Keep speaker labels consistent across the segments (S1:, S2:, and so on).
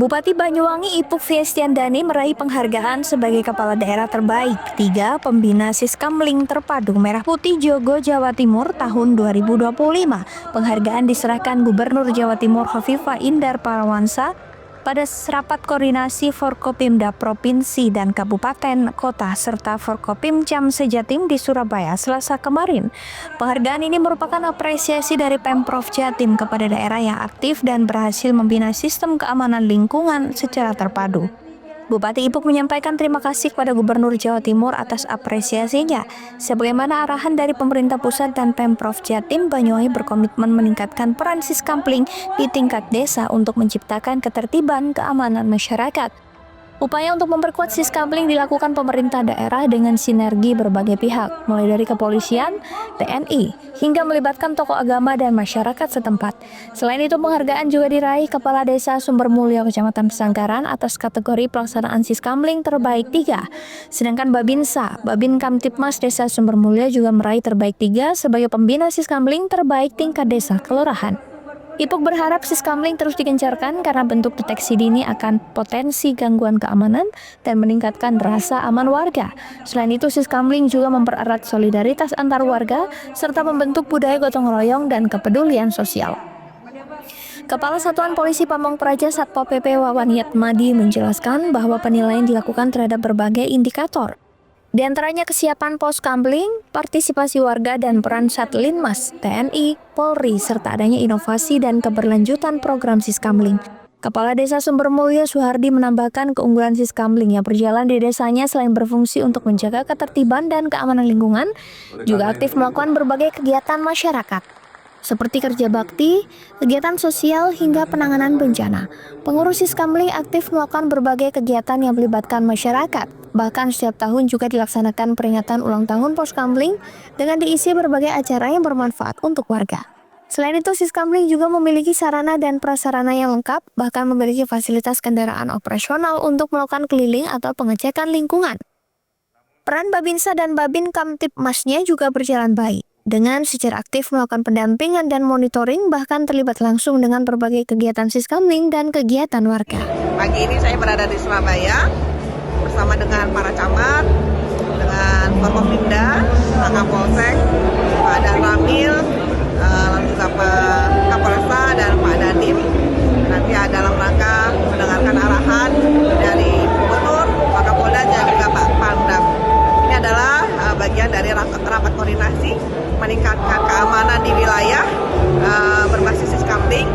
S1: Bupati Banyuwangi Ipuk Fiestiandani meraih penghargaan sebagai Kepala Daerah Terbaik 3 Pembina Siskamling Terpadu Merah Putih Jogo Jawa Timur tahun 2025. Penghargaan diserahkan Gubernur Jawa Timur Hovifah Indar Parawansa pada rapat koordinasi Forkopimda Provinsi dan Kabupaten Kota serta Forkopimcam Sejatim di Surabaya Selasa kemarin. Penghargaan ini merupakan apresiasi dari Pemprov Jatim kepada daerah yang aktif dan berhasil membina sistem keamanan lingkungan secara terpadu. Bupati Ipuk menyampaikan terima kasih kepada Gubernur Jawa Timur atas apresiasinya. Sebagaimana arahan dari pemerintah pusat dan Pemprov Jatim, Banyuwangi berkomitmen meningkatkan peran Siskamling di tingkat desa untuk menciptakan ketertiban keamanan masyarakat. Upaya untuk memperkuat Siskamling dilakukan pemerintah daerah dengan sinergi berbagai pihak, mulai dari kepolisian, TNI, hingga melibatkan tokoh agama dan masyarakat setempat. Selain itu, penghargaan juga diraih Kepala Desa Sumbermulyo Kecamatan Pesanggaran atas kategori pelaksanaan Siskamling terbaik 3. Sedangkan Babinsa, Babin Kamtipmas Desa Sumbermulyo juga meraih terbaik 3 sebagai pembina Siskamling terbaik tingkat desa kelurahan. Ipuk berharap Siskamling terus digencarkan karena bentuk deteksi dini akan potensi gangguan keamanan dan meningkatkan rasa aman warga. Selain itu, Siskamling juga mempererat solidaritas antar warga serta membentuk budaya gotong royong dan kepedulian sosial. Kepala Satuan Polisi Pamong Praja Satpol PP Wawan Yatmadi menjelaskan bahwa penilaian dilakukan terhadap berbagai indikator. Di antaranya kesiapan pos kamling, partisipasi warga dan peran Satlinmas, TNI, Polri, serta adanya inovasi dan keberlanjutan program Siskamling. Kepala Desa Sumbermulyo Suhardi menambahkan keunggulan Siskamling yang berjalan di desanya selain berfungsi untuk menjaga ketertiban dan keamanan lingkungan, juga aktif melakukan berbagai kegiatan masyarakat, seperti kerja bakti, kegiatan sosial, hingga penanganan bencana. Pengurus Siskamling aktif melakukan berbagai kegiatan yang melibatkan masyarakat. Bahkan setiap tahun juga dilaksanakan peringatan ulang tahun Pos Kamling dengan diisi berbagai acara yang bermanfaat untuk warga. Selain itu, Siskamling juga memiliki sarana dan prasarana yang lengkap, bahkan memiliki fasilitas kendaraan operasional untuk melakukan keliling atau pengecekan lingkungan. Peran Babinsa dan Babin Kamtipmasnya juga berjalan baik, dengan secara aktif melakukan pendampingan dan monitoring, bahkan terlibat langsung dengan berbagai kegiatan Siskamling dan kegiatan warga.
S2: Pagi ini saya berada di Surabaya bersama dengan para camat, dengan Forkopimda, Pak Kapolsek, Pak Dan Ramil, lalu juga Pak Kapolresta dan Pak Dandim. Nanti dalam rangka mendengarkan arahan dari Gubernur, Pak Kapolda dan juga Pak Pangdam. Ini adalah bagian dari rapat koordinasi meningkatkan keamanan di wilayah berbasis Siskamling,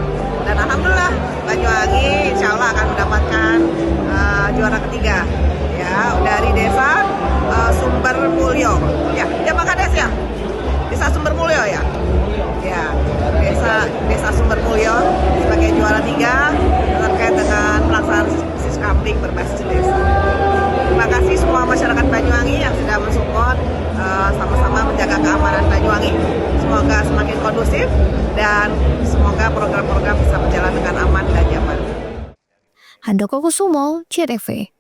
S2: dan alhamdulillah Banyuwangi insya Allah akan mendapatkan juara ketiga ya dari Desa Sumbermulyo. Ya, Pak Kades ya. Desa Sumbermulyo ya. Ya, Desa Sumbermulyo sebagai juara 3 terkait dengan pelaksanaan Siskamling berbasis desa. Terima kasih semua masyarakat Banyuwangi yang sudah mensupport sama-sama menjaga keamanan Banyuwangi. Semoga semakin kondusif dan semoga program-program bisa berjalan dengan aman dan nyaman.
S1: Handoko Kusumo, CTV.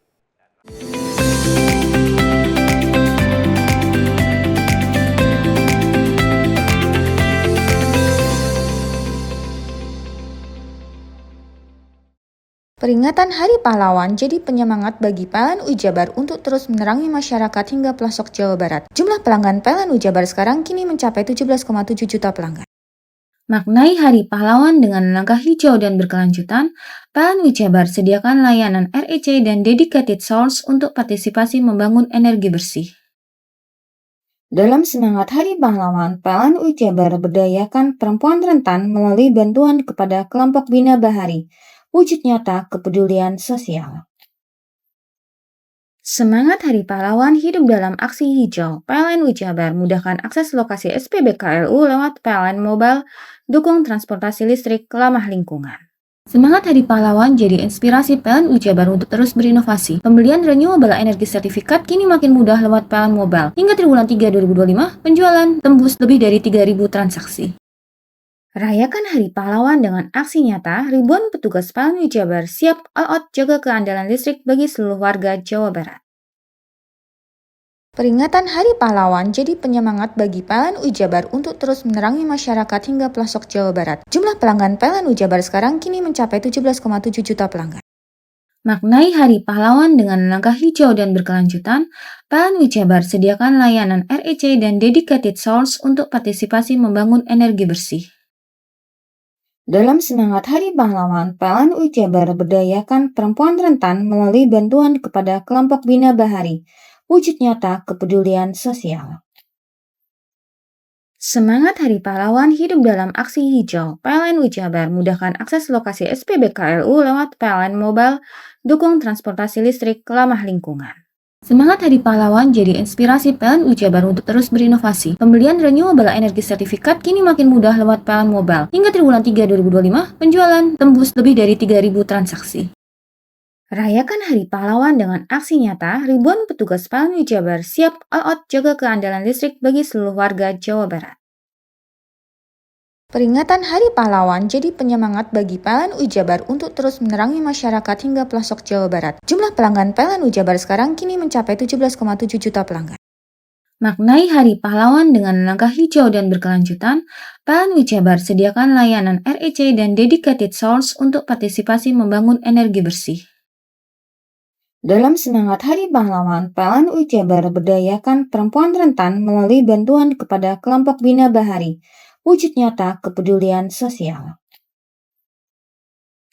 S3: Peringatan Hari Pahlawan jadi penyemangat bagi PLN Jabar untuk terus menerangi masyarakat hingga pelosok Jawa Barat. Jumlah pelanggan PLN Jabar sekarang kini mencapai 17,7 juta pelanggan. Maknai Hari Pahlawan dengan langkah hijau dan berkelanjutan, PLN Jabar sediakan layanan REC dan dedicated source untuk partisipasi membangun energi bersih. Dalam semangat Hari Pahlawan, PLN Jabar berdayakan perempuan rentan melalui bantuan kepada kelompok Bina Bahari, wujud nyata kepedulian sosial. Semangat Hari Pahlawan hidup dalam aksi hijau. PLN Jabar mudahkan akses lokasi SPBKLU lewat PLN Mobile, dukung transportasi listrik ramah lingkungan. Semangat Hari Pahlawan jadi inspirasi PLN Jabar untuk terus berinovasi. Pembelian renewable energy sertifikat kini makin mudah lewat PLN Mobile. Hingga triwulan 3 2025, penjualan tembus lebih dari 3.000 transaksi. Rayakan Hari Pahlawan dengan aksi nyata, ribuan petugas PLN Jabar siap all out jaga keandalan listrik bagi seluruh warga Jawa Barat. Peringatan Hari Pahlawan jadi penyemangat bagi PLN Jabar untuk terus menerangi masyarakat hingga pelosok Jawa Barat. Jumlah pelanggan PLN Jabar sekarang kini mencapai 17,7 juta pelanggan. Maknai Hari Pahlawan dengan langkah hijau dan berkelanjutan, PLN Jabar sediakan layanan REC dan Dedicated Source untuk partisipasi membangun energi bersih. Dalam semangat Hari Pahlawan, PLN Jabar berdayakan perempuan rentan melalui bantuan kepada kelompok Bina Bahari, wujud nyata kepedulian sosial. Semangat Hari Pahlawan hidup dalam aksi hijau. PLN Jabar mudahkan akses lokasi SPBKLU lewat PLN Mobile, dukung transportasi listrik ramah lingkungan. Semangat Hari Pahlawan jadi inspirasi PLN Jabar untuk terus berinovasi. Pembelian renewable energy sertifikat kini makin mudah lewat PLN Mobile. Hingga triwulan 3 2025, penjualan tembus lebih dari 3.000 transaksi. Rayakan Hari Pahlawan dengan aksi nyata, ribuan petugas PLN Jabar siap all out jaga keandalan listrik bagi seluruh warga Jawa Barat. Peringatan Hari Pahlawan jadi penyemangat bagi PLN Jabar untuk terus menerangi masyarakat hingga pelosok Jawa Barat. Jumlah pelanggan PLN Jabar sekarang kini mencapai 17,7 juta pelanggan. Maknai Hari Pahlawan dengan langkah hijau dan berkelanjutan, PLN Jabar sediakan layanan REC dan Dedicated Source untuk partisipasi membangun energi bersih. Dalam semangat Hari Pahlawan, PLN Jabar berdayakan perempuan rentan melalui bantuan kepada kelompok Bina Bahari, wujud nyata kepedulian sosial.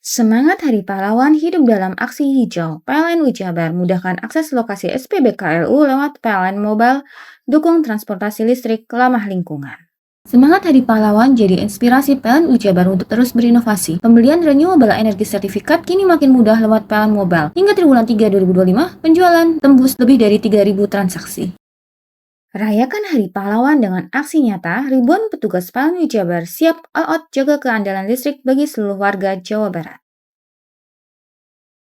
S3: Semangat Hari Pahlawan hidup dalam aksi hijau. PLN Jabar mudahkan akses lokasi SPBKLU lewat PLN Mobile, dukung transportasi listrik ramah lingkungan. Semangat Hari Pahlawan jadi inspirasi PLN Jabar untuk terus berinovasi. Pembelian renewable energy sertifikat kini makin mudah lewat PLN Mobile. Hingga triwulan 3 2025, penjualan tembus lebih dari 3.000 transaksi. Rayakan Hari Pahlawan dengan aksi nyata, ribuan petugas PLN Jabar siap all out jaga keandalan listrik bagi seluruh warga Jawa Barat.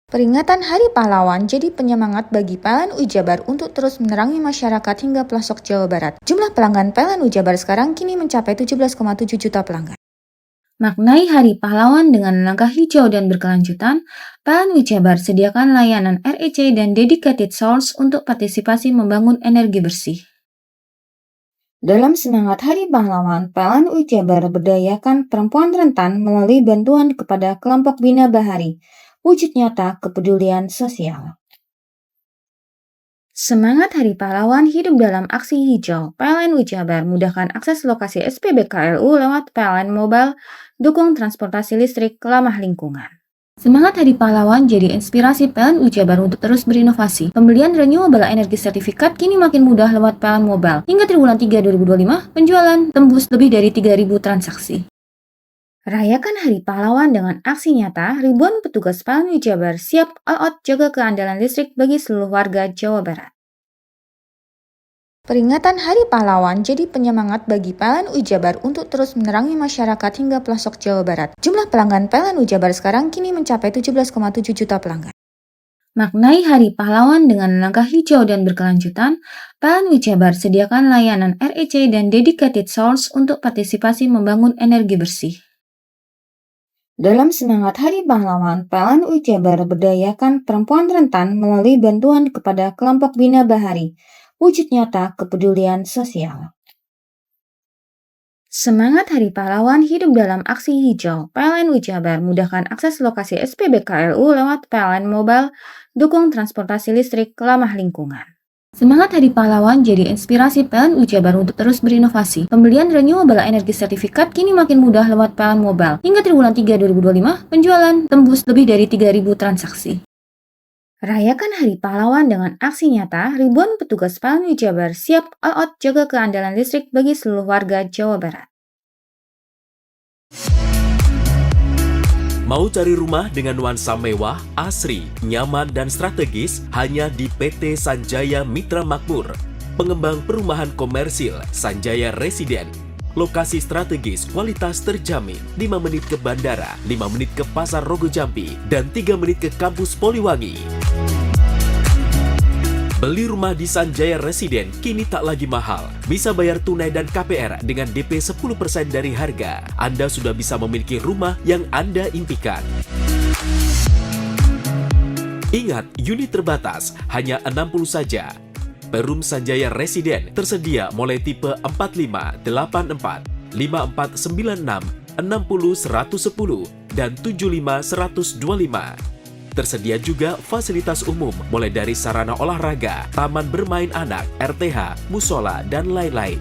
S3: Peringatan Hari Pahlawan jadi penyemangat bagi PLN Jabar untuk terus menerangi masyarakat hingga pelosok Jawa Barat. Jumlah pelanggan PLN Jabar sekarang kini mencapai 17,7 juta pelanggan. Maknai Hari Pahlawan dengan langkah hijau dan berkelanjutan, PLN Jabar sediakan layanan REC dan Dedicated Source untuk partisipasi membangun energi bersih. Dalam semangat Hari Pahlawan, PLN Jabar berdayakan perempuan rentan melalui bantuan kepada kelompok Bina Bahari, wujud nyata kepedulian sosial. Semangat Hari Pahlawan hidup dalam aksi hijau. PLN Jabar mudahkan akses lokasi SPBKLU lewat PLN Mobile, dukung transportasi listrik ramah lingkungan. Semangat Hari Pahlawan jadi inspirasi PLN Jabar untuk terus berinovasi. Pembelian renewable energy sertifikat kini makin mudah lewat PLN Mobile. Hingga triwulan 3 2025, penjualan tembus lebih dari 3.000 transaksi. Rayakan Hari Pahlawan dengan aksi nyata, ribuan petugas PLN Jabar siap all out jaga keandalan listrik bagi seluruh warga Jawa Barat. Peringatan Hari Pahlawan jadi penyemangat bagi PLN Jabar untuk terus menerangi masyarakat hingga pelosok Jawa Barat. Jumlah pelanggan PLN Jabar sekarang kini mencapai 17,7 juta pelanggan. Maknai Hari Pahlawan dengan langkah hijau dan berkelanjutan, PLN Jabar sediakan layanan REC dan Dedicated Source untuk partisipasi membangun energi bersih. Dalam semangat Hari Pahlawan, PLN Jabar berdayakan perempuan rentan melalui bantuan kepada kelompok Bina Bahari, wujud nyata kepedulian sosial. Semangat Hari Pahlawan hidup dalam aksi hijau. PLN Jabar mudahkan akses lokasi SPBKLU lewat PLN Mobile, dukung transportasi listrik ramah lingkungan. Semangat Hari Pahlawan jadi inspirasi PLN Jabar untuk terus berinovasi. Pembelian renewable energy sertifikat kini makin mudah lewat PLN Mobile. Hingga triwulan 3 2025, penjualan tembus lebih dari 3.000 transaksi. Rayakan Hari Pahlawan dengan aksi nyata, ribuan petugas PLN Jabar siap all out jaga keandalan listrik bagi seluruh warga Jawa Barat.
S4: Mau cari rumah dengan nuansa mewah, asri, nyaman, dan strategis hanya di PT Sanjaya Mitra Makmur. Pengembang perumahan komersil Sanjaya Residen. Lokasi strategis, kualitas terjamin. 5 menit ke bandara, 5 menit ke Pasar Rogo Jambi, dan 3 menit ke kampus Poliwangi. Beli rumah di Sanjaya Residen kini tak lagi mahal. Bisa bayar tunai dan KPR dengan DP 10% dari harga. Anda sudah bisa memiliki rumah yang Anda impikan. Ingat, unit terbatas, hanya 60 saja. Perum Sanjaya Residen tersedia mulai tipe 45, 84, 5496, 60 110, dan 75 125. Tersedia juga fasilitas umum mulai dari sarana olahraga, taman bermain anak, RTH, musola, dan lain-lain.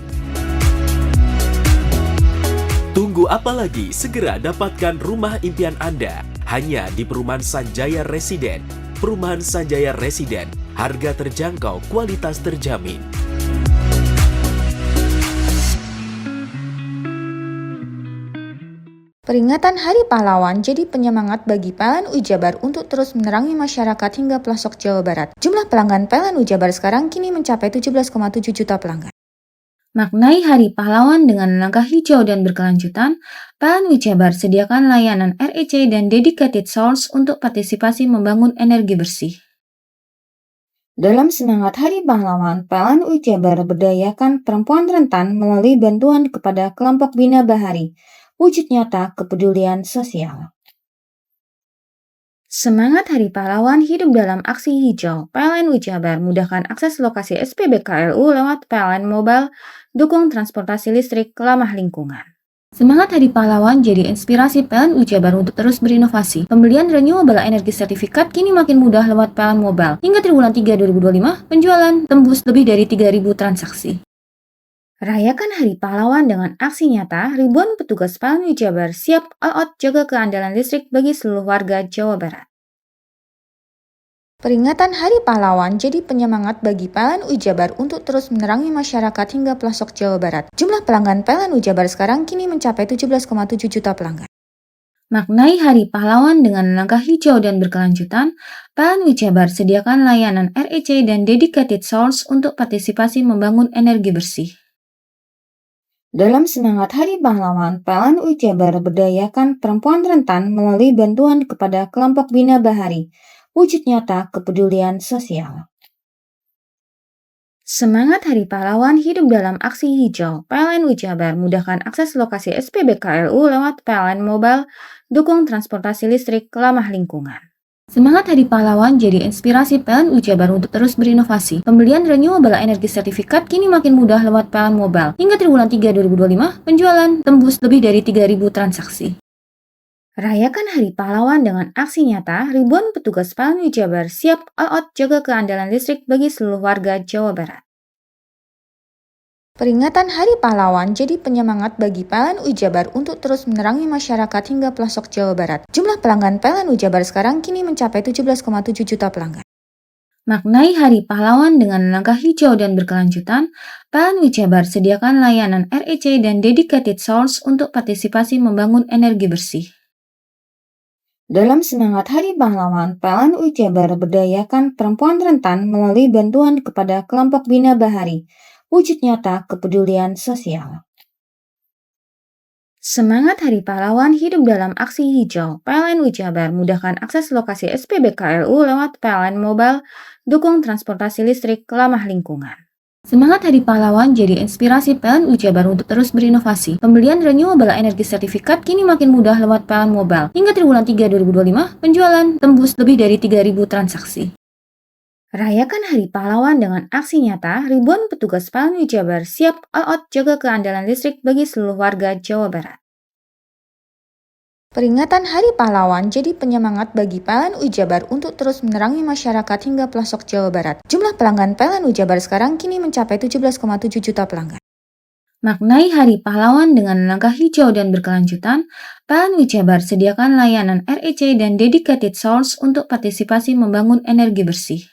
S4: Tunggu apa lagi? Segera dapatkan rumah impian Anda hanya di Perumahan Sanjaya Residen. Perumahan Sanjaya Residen, harga terjangkau, kualitas terjamin.
S3: Peringatan Hari Pahlawan jadi penyemangat bagi PLN Ujabar untuk terus menerangi masyarakat hingga pelosok Jawa Barat. Jumlah pelanggan PLN Ujabar sekarang kini mencapai 17,7 juta pelanggan. Maknai Hari Pahlawan dengan langkah hijau dan berkelanjutan, PLN Ujabar sediakan layanan REC dan Dedicated Source untuk partisipasi membangun energi bersih. Dalam semangat Hari Pahlawan, PLN Ujabar berdayakan perempuan rentan melalui bantuan kepada kelompok Bina Bahari, wujud nyata kepedulian sosial. Semangat Hari Pahlawan hidup dalam aksi hijau. PLN Ujabar mudahkan akses lokasi SPBKLU lewat PLN Mobile, dukung transportasi listrik ramah lingkungan. Semangat Hari Pahlawan jadi inspirasi PLN Ujabar untuk terus berinovasi. Pembelian renewable energy sertifikat kini makin mudah lewat PLN Mobile. Hingga triwulan 3 2025, penjualan tembus lebih dari 3.000 transaksi. Rayakan Hari Pahlawan dengan aksi nyata, ribuan petugas PLN Ujabar siap all out jaga keandalan listrik bagi seluruh warga Jawa Barat. Peringatan Hari Pahlawan jadi penyemangat bagi PLN Ujabar untuk terus menerangi masyarakat hingga pelosok Jawa Barat. Jumlah pelanggan PLN Ujabar sekarang kini mencapai 17,7 juta pelanggan. Maknai Hari Pahlawan dengan langkah hijau dan berkelanjutan, PLN Ujabar sediakan layanan REC dan Dedicated Source untuk partisipasi membangun energi bersih. Dalam semangat Hari Pahlawan, PLN Ujabar berdayakan perempuan rentan melalui bantuan kepada kelompok Bina Bahari, wujud nyata kepedulian sosial. Semangat Hari Pahlawan hidup dalam aksi hijau. PLN Ujabar mudahkan akses lokasi SPBKLU lewat PLN Mobile, dukung transportasi listrik ramah lingkungan. Semangat Hari Pahlawan jadi inspirasi PLN Ujabar untuk terus berinovasi. Pembelian renewable energy sertifikat kini makin mudah lewat PLN Mobile. Hingga triwulan 3 2025, penjualan tembus lebih dari 3.000 transaksi. Rayakan Hari Pahlawan dengan aksi nyata, ribuan petugas PLN Ujabar siap all out jaga keandalan listrik bagi seluruh warga Jawa Barat. Peringatan Hari Pahlawan jadi penyemangat bagi PLN Ujabar untuk terus menerangi masyarakat hingga pelosok Jawa Barat. Jumlah pelanggan PLN Ujabar sekarang kini mencapai 17,7 juta pelanggan. Maknai Hari Pahlawan dengan langkah hijau dan berkelanjutan, PLN Ujabar sediakan layanan REC dan Dedicated Source untuk partisipasi membangun energi bersih. Dalam semangat Hari Pahlawan, PLN Ujabar berdayakan perempuan rentan melalui bantuan kepada kelompok Bina Bahari, wujud nyata kepedulian sosial. Semangat Hari Pahlawan hidup dalam aksi hijau. PLN Ujabar mudahkan akses lokasi SPBKLU lewat PLN Mobile, dukung transportasi listrik ramah lingkungan. Semangat Hari Pahlawan jadi inspirasi PLN Ujabar untuk terus berinovasi. Pembelian renewable energy sertifikat kini makin mudah lewat PLN Mobile. Hingga triwulan 3 2025, penjualan tembus lebih dari 3.000 transaksi. Rayakan Hari Pahlawan dengan aksi nyata, ribuan petugas PLN Ujabar siap all out jaga keandalan listrik bagi seluruh warga Jawa Barat. Peringatan Hari Pahlawan jadi penyemangat bagi PLN Ujabar untuk terus menerangi masyarakat hingga pelosok Jawa Barat. Jumlah pelanggan PLN Ujabar sekarang kini mencapai 17,7 juta pelanggan. Maknai Hari Pahlawan dengan langkah hijau dan berkelanjutan, PLN Ujabar sediakan layanan REC dan Dedicated Source untuk partisipasi membangun energi bersih.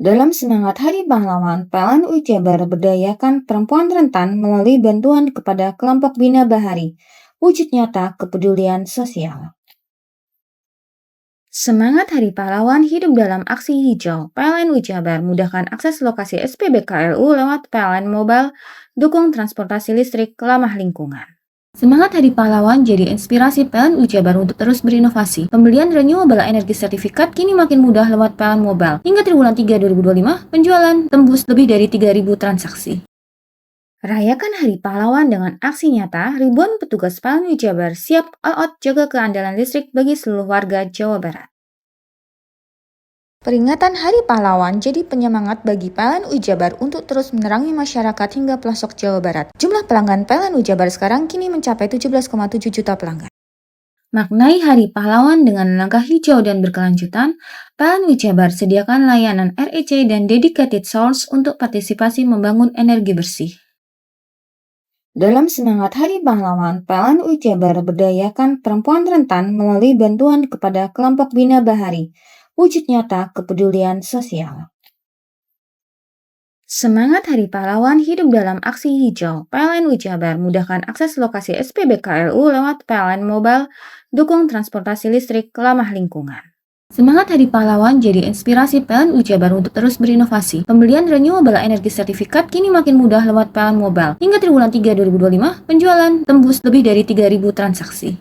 S3: Dalam semangat Hari Pahlawan, PLN Ujabar berdayakan perempuan rentan melalui bantuan kepada kelompok Bina Bahari, wujud nyata kepedulian sosial. Semangat Hari Pahlawan hidup dalam aksi hijau. PLN Ujabar mudahkan akses lokasi SPBKLU lewat PLN Mobile, dukung transportasi listrik ramah lingkungan. Semangat Hari Pahlawan jadi inspirasi PLN Ujabar untuk terus berinovasi. Pembelian renewable energy sertifikat kini makin mudah lewat PLN Mobile. Hingga triwulan 3 2025, penjualan tembus lebih dari 3.000 transaksi. Rayakan Hari Pahlawan dengan aksi nyata, ribuan petugas PLN Ujabar siap all out jaga keandalan listrik bagi seluruh warga Jawa Barat. Peringatan Hari Pahlawan jadi penyemangat bagi PLN Ujabar untuk terus menerangi masyarakat hingga pelosok Jawa Barat. Jumlah pelanggan PLN Ujabar sekarang kini mencapai 17,7 juta pelanggan. Maknai Hari Pahlawan dengan langkah hijau dan berkelanjutan, PLN Ujabar sediakan layanan REC dan dedicated source untuk partisipasi membangun energi bersih. Dalam semangat Hari Pahlawan, PLN Ujabar berdayakan perempuan rentan melalui bantuan kepada kelompok Bina Bahari, wujud nyata kepedulian sosial. Semangat Hari Pahlawan hidup dalam aksi hijau. PLN Ujabar mudahkan akses lokasi SPBKLU lewat PLN Mobile, dukung transportasi listrik ramah lingkungan. Semangat Hari Pahlawan jadi inspirasi PLN Ujabar untuk terus berinovasi. Pembelian renewable energy sertifikat kini makin mudah lewat PLN Mobile. Hingga triwulan 3 2025, penjualan tembus lebih dari 3.000 transaksi.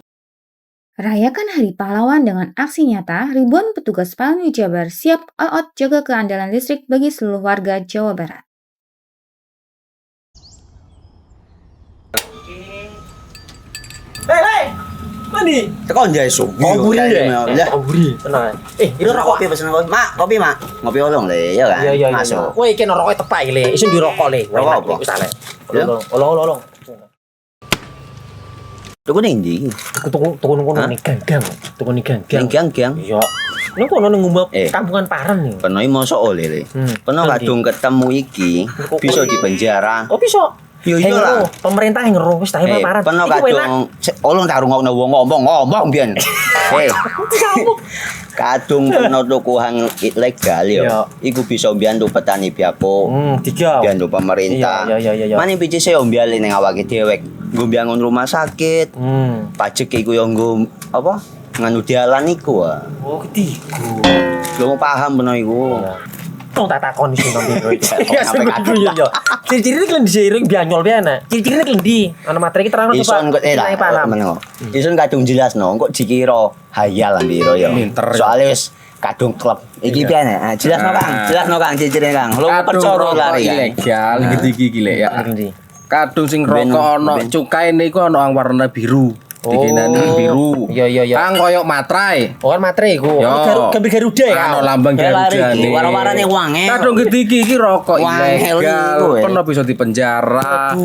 S3: Rayakan Hari Pahlawan dengan aksi nyata, ribuan petugas PLN Ujabar siap all out jaga keandalan listrik bagi seluruh warga Jawa Barat.
S5: Hei, mandi.
S6: Tekan jaya subuh.
S5: Koburi
S6: ya.
S5: Koburi, tenang. Ini rokok.
S6: Kopi pesen kopi. Mak, kopi, Mak. Ngopi olong le, ya kan?
S5: Iya.
S6: Masuk.
S5: Woi, iki rokoknya tepak iki le. Isun dirokok le.
S6: Rokok apa?
S5: Wis ale.
S6: Ya?
S5: Olong.
S6: Tuku ning ndi?
S5: Tuku ngono ning gang. Tuku ning gang.
S6: Ning gang.
S5: Iya. Ning kono ning ngumbar
S6: Eh.
S5: kampungan Paren nih.
S6: Penoi mosok oleh le. Peno
S5: Nanti.
S6: kadung ketemu iki bisa dipenjara.
S5: Oh, bisa.
S6: Yo iya lah.
S5: Pemerintah yang ngeru wis tahe Paren.
S6: Peno
S5: Iki enak.
S6: kadung olong tak rungokno wong ngomong biyen. Kadung peno tuku hang ilegal
S5: Iya.
S6: yo. Iku bisa mbiyantu petani biako.
S5: Tiga.
S6: Mbiyantu pemerintah.
S5: Iya.
S6: Mane pici yo mbiali ning awake dewek. Nggo mbiangun rumah sakit. Pajak iku yo nggo apa? Nganu dalan iku ah.
S5: Oh, ketiga.
S6: Lu paham bener iku.
S5: Tong tak takon sing nang biro iki.
S6: Iya,
S5: Sampe kudu yo. Ciri-cirine klend diseiring bianyol piye ana. Ciri-cirine klendi. Ana materi iki terang
S6: Ison kok
S5: Nilai paham.
S6: meneng. Ison kadung jelasno kok dikira hayal ambiro ya. Soale wis kadung klub. Iki piye nek? Jelasno Kang, ciri-cirine Kang. Lu percaya lari kan.
S7: ilegal iki lek ya.
S5: Klendi.
S7: Kadung sing
S6: Ben-
S7: rokok ono
S6: ben-
S7: cukaine iku ono yang warna biru. Dikenani biru.
S5: Iya.
S7: Kang koyo matrai.
S5: Oh kan materi iku.
S7: Yo.
S5: Gambar Garuda ya.
S7: Ono lambang
S6: Lari iki,
S7: Garuda.
S6: warna-warnane wange.
S7: Kadung iki rokok
S6: Wangel
S7: ilegal.
S6: iku, eh.
S7: Pernah bisa dipenjara.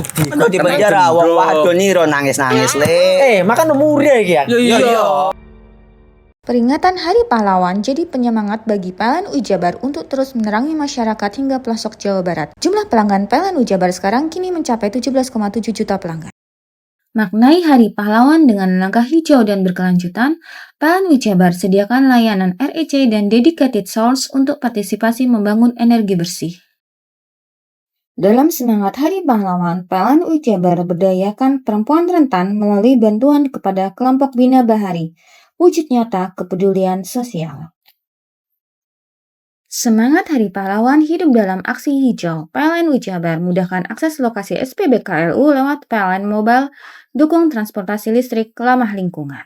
S6: Penuh di penjara wong wadon niro nangis-nangis le.
S5: Makan umure iki ya.
S7: Iya.
S3: Peringatan Hari Pahlawan jadi penyemangat bagi PLN Ujabar untuk terus menerangi masyarakat hingga pelosok Jawa Barat. Jumlah pelanggan PLN Ujabar sekarang kini mencapai 17,7 juta pelanggan. Maknai Hari Pahlawan dengan langkah hijau dan berkelanjutan, PLN Ujabar sediakan layanan REC dan dedicated source untuk partisipasi membangun energi bersih. Dalam semangat Hari Pahlawan, PLN Ujabar berdayakan perempuan rentan melalui bantuan kepada kelompok Bina Bahari, wujud nyata kepedulian sosial. Semangat Hari Pahlawan hidup dalam aksi hijau. PLN Ujabar mudahkan akses lokasi SPBKLU lewat PLN Mobile, dukung transportasi listrik ramah lingkungan.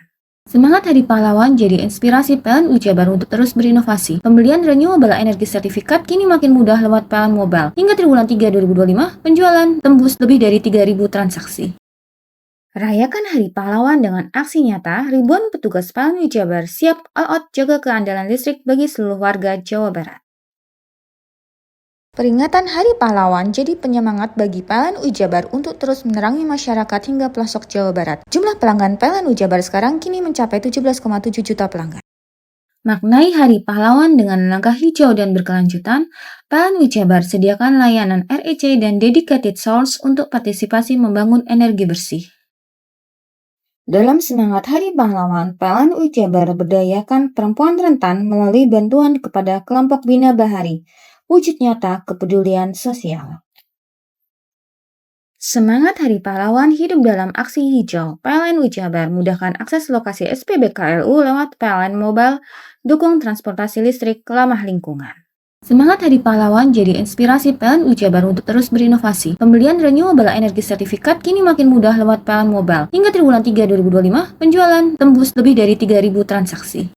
S3: Semangat Hari Pahlawan jadi inspirasi PLN Ujabar untuk terus berinovasi. Pembelian renewable energy sertifikat kini makin mudah lewat PLN Mobile. Hingga triwulan 3 2025, penjualan tembus lebih dari 3.000 transaksi. Rayakan Hari Pahlawan dengan aksi nyata, ribuan petugas PLN Ujabar siap all out jaga keandalan listrik bagi seluruh warga Jawa Barat. Peringatan Hari Pahlawan jadi penyemangat bagi PLN Ujabar untuk terus menerangi masyarakat hingga pelosok Jawa Barat. Jumlah pelanggan PLN Ujabar sekarang kini mencapai 17,7 juta pelanggan. Maknai Hari Pahlawan dengan langkah hijau dan berkelanjutan, PLN Ujabar sediakan layanan REC dan dedicated source untuk partisipasi membangun energi bersih. Dalam semangat Hari Pahlawan, PLN Ujabar berdayakan perempuan rentan melalui bantuan kepada kelompok Bina Bahari, wujud nyata kepedulian sosial. Semangat Hari Pahlawan hidup dalam aksi hijau. PLN Ujabar mudahkan akses lokasi SPBKLU lewat PLN Mobile, dukung transportasi listrik ramah lingkungan. Semangat Hari Pahlawan jadi inspirasi PLN Ujabar untuk terus berinovasi. Pembelian renewable energy sertifikat kini makin mudah lewat PLN Mobile. Hingga triwulan 3 2025, penjualan tembus lebih dari 3.000 transaksi.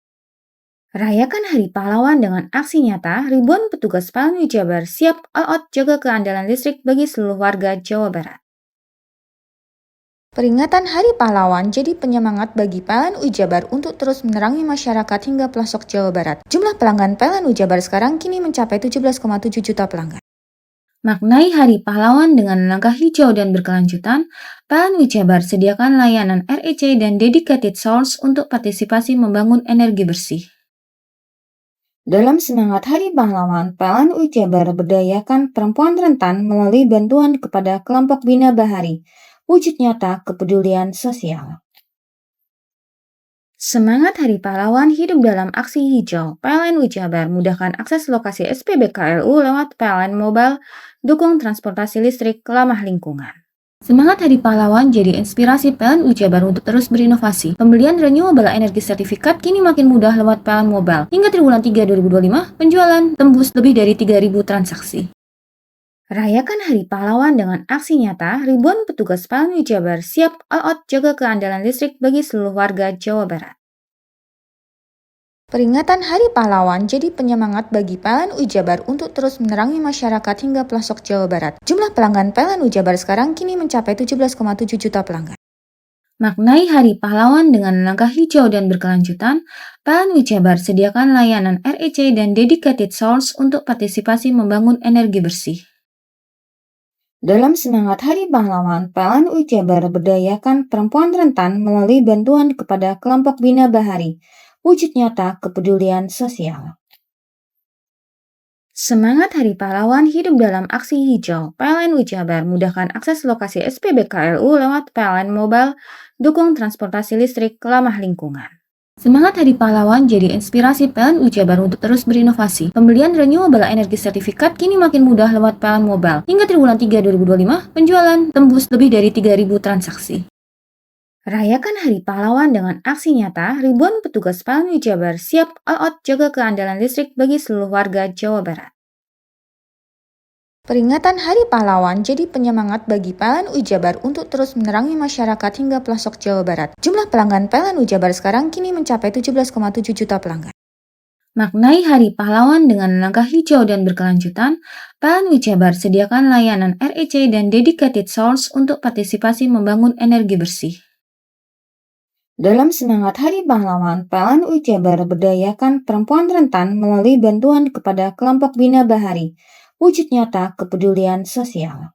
S3: Rayakan Hari Pahlawan dengan aksi nyata, ribuan petugas PLN Ujabar siap all out jaga keandalan listrik bagi seluruh warga Jawa Barat. Peringatan Hari Pahlawan jadi penyemangat bagi PLN Ujabar untuk terus menerangi masyarakat hingga pelosok Jawa Barat. Jumlah pelanggan PLN Ujabar sekarang kini mencapai 17,7 juta pelanggan. Maknai Hari Pahlawan dengan langkah hijau dan berkelanjutan, PLN Jabar sediakan layanan REC dan dedicated source untuk partisipasi membangun energi bersih. Dalam semangat Hari Pahlawan, PLN Jabar berdayakan perempuan rentan melalui bantuan kepada kelompok Bina Bahari, wujud nyata kepedulian sosial. Semangat Hari Pahlawan hidup dalam aksi hijau. PLN Jabar mudahkan akses lokasi SPBKLU lewat PLN Mobile, dukung transportasi listrik ramah lingkungan. Semangat Hari Pahlawan jadi inspirasi PLN Jabar untuk terus berinovasi. Pembelian renewable energy sertifikat kini makin mudah lewat PLN Mobile. Hingga triwulan 3 2025, penjualan tembus lebih dari 3.000 transaksi. Rayakan Hari Pahlawan dengan aksi nyata, ribuan petugas PLN Jabar siap all out jaga keandalan listrik bagi seluruh warga Jawa Barat. Peringatan Hari Pahlawan jadi penyemangat bagi PLN Jabar untuk terus menerangi masyarakat hingga pelosok Jawa Barat. Jumlah pelanggan PLN Jabar sekarang kini mencapai 17,7 juta pelanggan. Maknai Hari Pahlawan dengan langkah hijau dan berkelanjutan, PLN Jabar sediakan layanan REC dan dedicated source untuk partisipasi membangun energi bersih. Dalam semangat Hari Pahlawan, PLN Jabar berdayakan perempuan rentan melalui bantuan kepada kelompok Bina Bahari, wujud nyata kepedulian sosial. Semangat Hari Pahlawan hidup dalam aksi hijau. PLN Jabar mudahkan akses lokasi SPBKLU lewat PLN Mobile, dukung transportasi listrik ramah lingkungan. Semangat Hari Pahlawan jadi inspirasi PLN Jabar untuk terus berinovasi. Pembelian renewable energy sertifikat kini makin mudah lewat PLN Mobile. Hingga triwulan 3 2025, penjualan tembus lebih dari 3.000 transaksi. Rayakan Hari Pahlawan dengan aksi nyata, ribuan petugas PLN Jabar siap all out jaga keandalan listrik bagi seluruh warga Jawa Barat. Peringatan Hari Pahlawan jadi penyemangat bagi PLN Jabar untuk terus menerangi masyarakat hingga pelosok Jawa Barat. Jumlah pelanggan PLN Jabar sekarang kini mencapai 17,7 juta pelanggan. Maknai Hari Pahlawan dengan langkah hijau dan berkelanjutan, PLN Jabar sediakan layanan REC dan dedicated source untuk partisipasi membangun energi bersih. Dalam semangat Hari Pahlawan, PLN Jabar berdayakan perempuan rentan melalui bantuan kepada kelompok Bina Bahari, wujud nyata kepedulian sosial.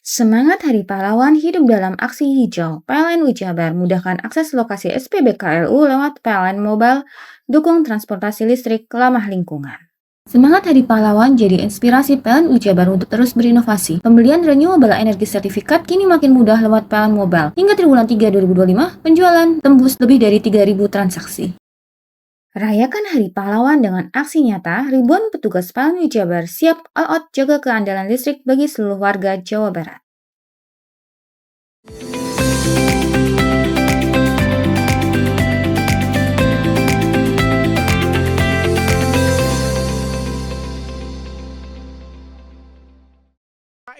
S3: Semangat Hari Pahlawan hidup dalam aksi hijau. PLN Jabar mudahkan akses lokasi SPBKLU lewat PLN Mobile, dukung transportasi listrik ramah lingkungan. Semangat Hari Pahlawan jadi inspirasi PLN Jabar untuk terus berinovasi. Pembelian renewable energy sertifikat kini makin mudah lewat PLN Mobile. Hingga triwulan 3 2025, penjualan tembus lebih dari 3.000 transaksi. Rayakan Hari Pahlawan dengan aksi nyata, ribuan petugas PLN Jabar siap all out jaga keandalan listrik bagi seluruh warga Jawa Barat.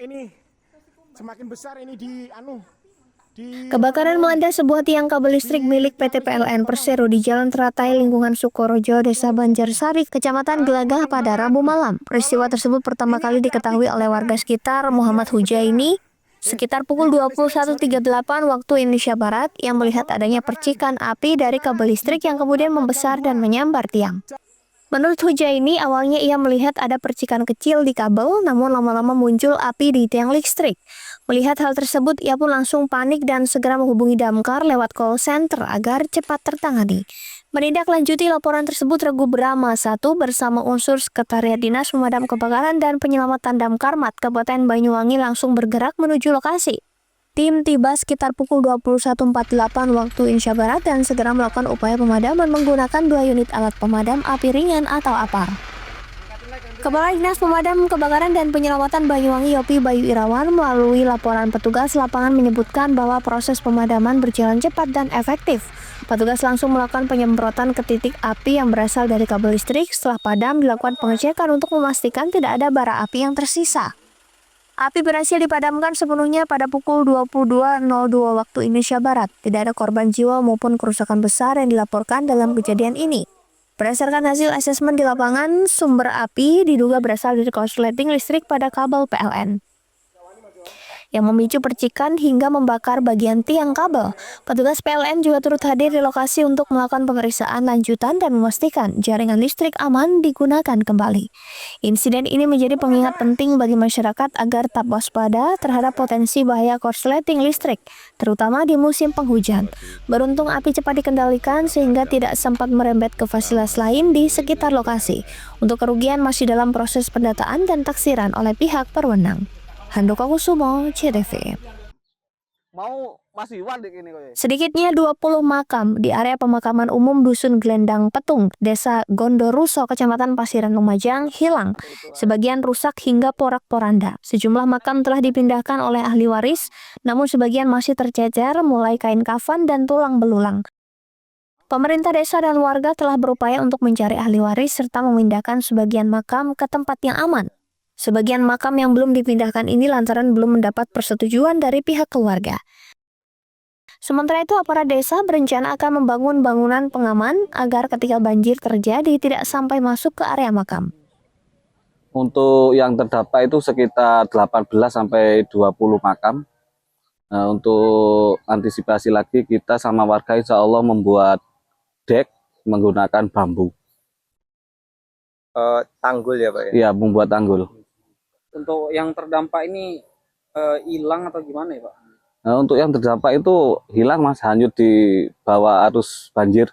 S8: Ini semakin besar ini di
S1: Kebakaran melanda sebuah tiang kabel listrik milik PT PLN Persero di Jalan Teratai, lingkungan Sukorojo, Desa Banjarsari, Kecamatan Gelagah pada Rabu malam. Peristiwa tersebut pertama kali diketahui oleh warga sekitar Muhammad Hujaini sekitar pukul 21.38 waktu Indonesia Barat yang melihat adanya percikan api dari kabel listrik yang kemudian membesar dan menyambar tiang. Menurut Hujaini, awalnya ia melihat ada percikan kecil di kabel, namun lama-lama muncul api di tiang listrik. Melihat hal tersebut, ia pun langsung panik dan segera menghubungi damkar lewat call center agar cepat tertangani. Menindaklanjuti laporan tersebut, Regu Brahma 1 bersama unsur Sekretariat Dinas Pemadam Kebakaran dan Penyelamatan Damkar Kabupaten Banyuwangi langsung bergerak menuju lokasi. Tim tiba sekitar pukul 21.48 waktu Indonesia Barat dan segera melakukan upaya pemadaman menggunakan 2 unit alat pemadam api ringan atau APAR. Kepala Dinas Pemadam Kebakaran dan Penyelamatan Banyuwangi Yopi Bayu Irawan melalui laporan petugas lapangan menyebutkan bahwa proses pemadaman berjalan cepat dan efektif. Petugas langsung melakukan penyemprotan ke titik api yang berasal dari kabel listrik. Setelah padam, dilakukan pengecekan untuk memastikan tidak ada bara api yang tersisa. Api berhasil dipadamkan sepenuhnya pada pukul 22.02 waktu Indonesia Barat. Tidak ada korban jiwa maupun kerusakan besar yang dilaporkan dalam kejadian ini. Berdasarkan hasil asesmen di lapangan, sumber api diduga berasal dari korsleting listrik pada kabel PLN. yang memicu percikan hingga membakar bagian tiang kabel. Petugas PLN juga turut hadir di lokasi untuk melakukan pemeriksaan lanjutan dan memastikan jaringan listrik aman digunakan kembali. Insiden ini menjadi pengingat penting bagi masyarakat agar tetap waspada terhadap potensi bahaya korsleting listrik, terutama di musim penghujan. Beruntung api cepat dikendalikan sehingga tidak sempat merembet ke fasilitas lain di sekitar lokasi. Untuk kerugian masih dalam proses pendataan dan taksiran oleh pihak berwenang. Handoko Kusumo, CTV. Sedikitnya 20 makam di area pemakaman umum Dusun Glendang Petung, Desa Gondoruso, Kecamatan Pasiran Lumajang hilang. Sebagian rusak hingga porak-poranda. Sejumlah makam telah dipindahkan oleh ahli waris, namun sebagian masih tercecer mulai kain kafan dan tulang belulang. Pemerintah desa dan warga telah berupaya untuk mencari ahli waris serta memindahkan sebagian makam ke tempat yang aman. Sebagian makam yang belum dipindahkan ini lantaran belum mendapat persetujuan dari pihak keluarga. Sementara itu, aparat desa berencana akan membangun bangunan pengaman agar ketika banjir terjadi tidak sampai masuk ke area makam.
S7: Untuk yang terdampak itu sekitar 18 sampai 20 makam. Nah, untuk antisipasi lagi kita sama warga insya Allah membuat dek menggunakan bambu.
S5: Tanggul ya Pak ya?
S7: Iya, membuat tanggul.
S9: Untuk yang terdampak ini hilang atau gimana ya Pak?
S7: Nah, untuk yang terdampak itu hilang Mas, hanyut di bawah arus banjir.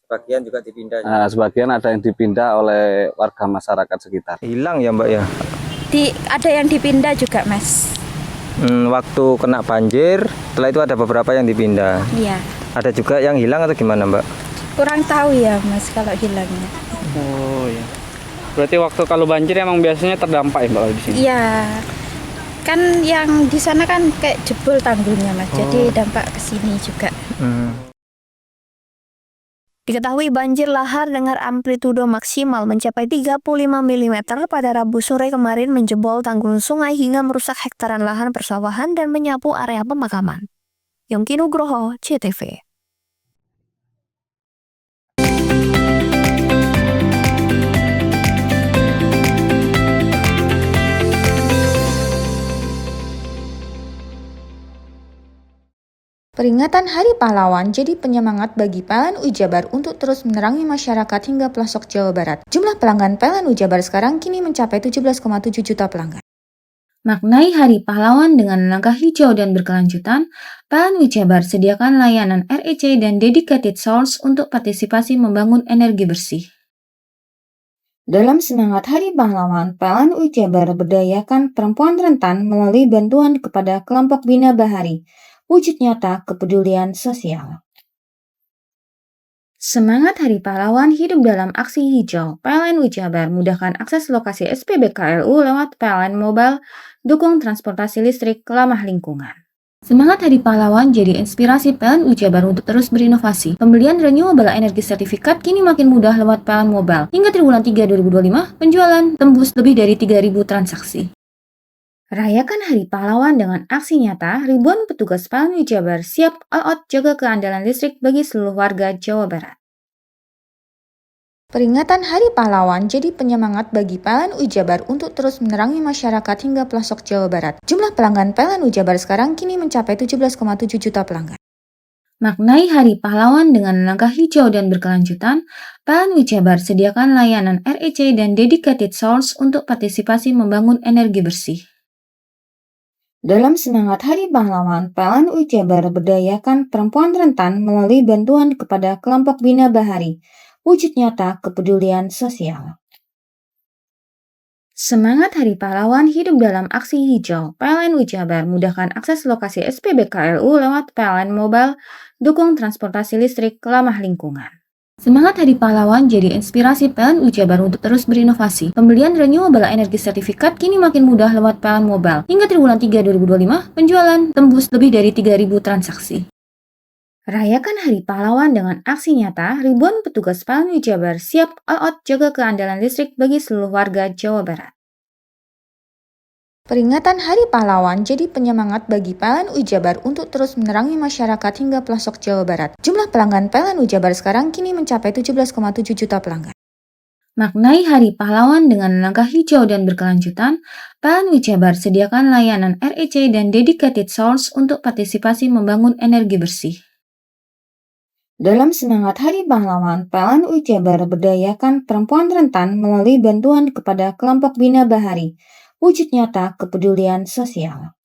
S5: Sebagian juga dipindah.
S7: Nah, sebagian ada yang dipindah oleh warga masyarakat sekitar.
S5: Hilang ya Mbak ya?
S10: Ada yang dipindah juga Mas.
S5: Waktu kena banjir, setelah itu ada beberapa yang dipindah.
S10: Iya.
S5: Ada juga yang hilang atau gimana Mbak?
S10: Kurang tahu ya Mas kalau hilangnya.
S9: Oh iya. Berarti waktu kalau banjir emang biasanya terdampak ya Mbak di sini?
S10: Iya. Kan yang di sana kan kayak jebol tanggulnya Mas. Jadi dampak ke sini juga.
S1: Diketahui banjir lahar dengan amplitudo maksimal mencapai 35 mm pada Rabu sore kemarin menjebol tanggul sungai hingga merusak hektaran lahan persawahan dan menyapu area pemakaman. Yongki Nugroho, CTV.
S3: Peringatan Hari Pahlawan jadi penyemangat bagi PLN Ujabar untuk terus menerangi masyarakat hingga pelosok Jawa Barat. Jumlah pelanggan PLN Ujabar sekarang kini mencapai 17,7 juta pelanggan. Maknai Hari Pahlawan dengan langkah hijau dan berkelanjutan, PLN Ujabar sediakan layanan REC dan dedicated source untuk partisipasi membangun energi bersih. Dalam semangat Hari Pahlawan, PLN Ujabar berdayakan perempuan rentan melalui bantuan kepada kelompok Bina Bahari, wujud nyata kepedulian sosial. Semangat Hari Pahlawan hidup dalam aksi hijau. PLN Ujabar mudahkan akses lokasi SPBKLU lewat PLN Mobile, dukung transportasi listrik ramah lingkungan. Semangat Hari Pahlawan jadi inspirasi PLN Ujabar untuk terus berinovasi. Pembelian renewable energy sertifikat kini makin mudah lewat PLN Mobile. Hingga triwulan 3 2025, penjualan tembus lebih dari 3.000 transaksi. Rayakan Hari Pahlawan dengan aksi nyata, ribuan petugas PLN Ujabar siap all out jaga keandalan listrik bagi seluruh warga Jawa Barat. Peringatan Hari Pahlawan jadi penyemangat bagi PLN Ujabar untuk terus menerangi masyarakat hingga pelosok Jawa Barat. Jumlah pelanggan PLN Ujabar sekarang kini mencapai 17,7 juta pelanggan. Maknai Hari Pahlawan dengan langkah hijau dan berkelanjutan, PLN Ujabar sediakan layanan REC dan dedicated source untuk partisipasi membangun energi bersih. Dalam semangat Hari Pahlawan, PLN Ujabar berdayakan perempuan rentan melalui bantuan kepada kelompok Bina Bahari, wujud nyata kepedulian sosial. Semangat Hari Pahlawan hidup dalam aksi hijau. PLN Ujabar mudahkan akses lokasi SPBKLU lewat PLN Mobile, dukung transportasi listrik ramah lingkungan. Semangat Hari Pahlawan jadi inspirasi PLN Ujabar untuk terus berinovasi. Pembelian renewable energy sertifikat kini makin mudah lewat PLN Mobile. Hingga triwulan 3 2025, penjualan tembus lebih dari 3.000 transaksi. Rayakan Hari Pahlawan dengan aksi nyata, ribuan petugas PLN Ujabar siap all out jaga keandalan listrik bagi seluruh warga Jawa Barat. Peringatan Hari Pahlawan jadi penyemangat bagi PLN Ujabar untuk terus menerangi masyarakat hingga pelosok Jawa Barat. Jumlah pelanggan PLN Ujabar sekarang kini mencapai 17,7 juta pelanggan. Maknai Hari Pahlawan dengan langkah hijau dan berkelanjutan, PLN Ujabar sediakan layanan REC dan Dedicated Source untuk partisipasi membangun energi bersih. Dalam semangat Hari Pahlawan, PLN Ujabar berdayakan perempuan rentan melalui bantuan kepada kelompok Bina Bahari, wujud nyata kepedulian sosial.